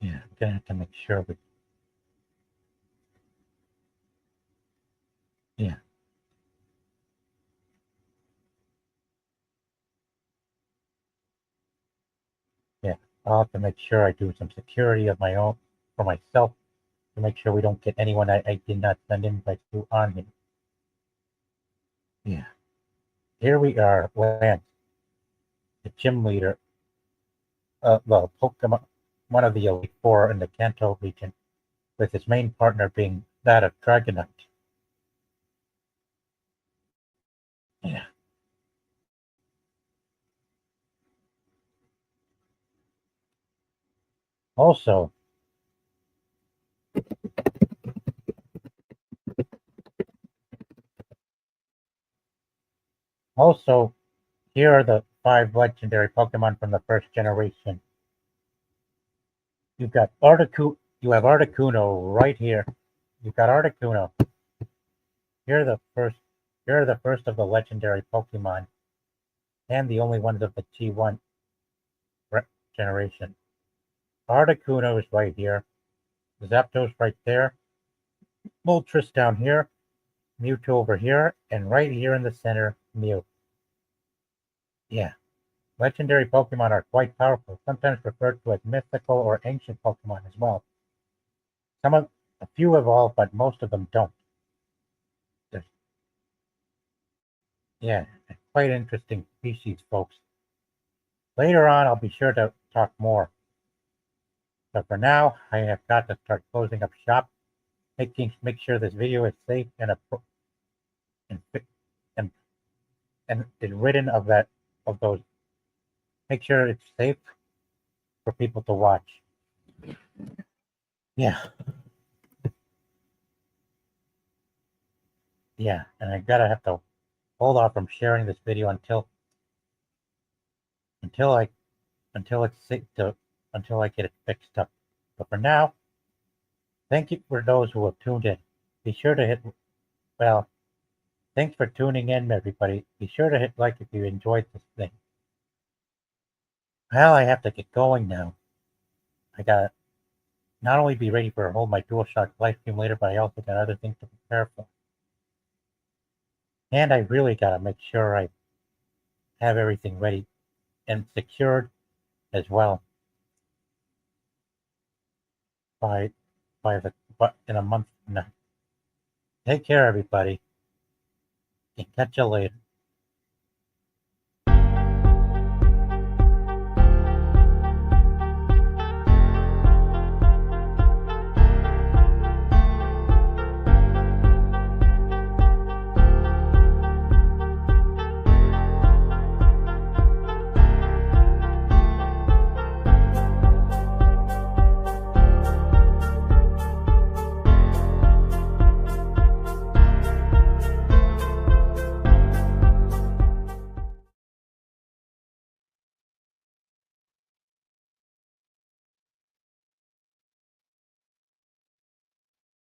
Yeah, I'm gonna have to make sure we. Yeah, yeah. I'll have to make sure I do some security of my own for myself to make sure we don't get anyone I did not send invites to on here. Yeah. Here we are, Lance, the gym leader, well, Pokemon, one of the Elite Four in the Kanto region, with his main partner being that of Dragonite. Yeah. Also, also, here are the 5 legendary Pokemon from the first generation. You've got You have Articuno right here. You've got Articuno. Here are the first. Here are the first of the legendary Pokemon, and the only ones of the G1 generation. Articuno is right here. Zapdos right there. Moltres down here. Mewtwo over here, and right here in the center, Mew. Yeah, legendary Pokemon are quite powerful, sometimes referred to as mythical or ancient Pokemon as well. A few evolve, but most of them don't. There's, yeah, quite interesting species, folks. Later on, I'll be sure to talk more. But for now, I have got to start closing up shop, make sure this video is safe and and, and is ridden of those. Make sure it's safe for people to watch. Yeah, yeah, and I gotta have to hold off from sharing this video until until I until it's until I get it fixed up. But for now, thank you for those who have tuned in. Be sure to hit well. Thanks for tuning in, everybody. Be sure to hit like if you enjoyed this thing. Well, I have to get going now. I gotta not only be ready for Hold My DualShock live stream later, but I also got other things to prepare for. And I really gotta make sure I have everything ready and secured as well by in a month from now. Take care, everybody, and catch you later.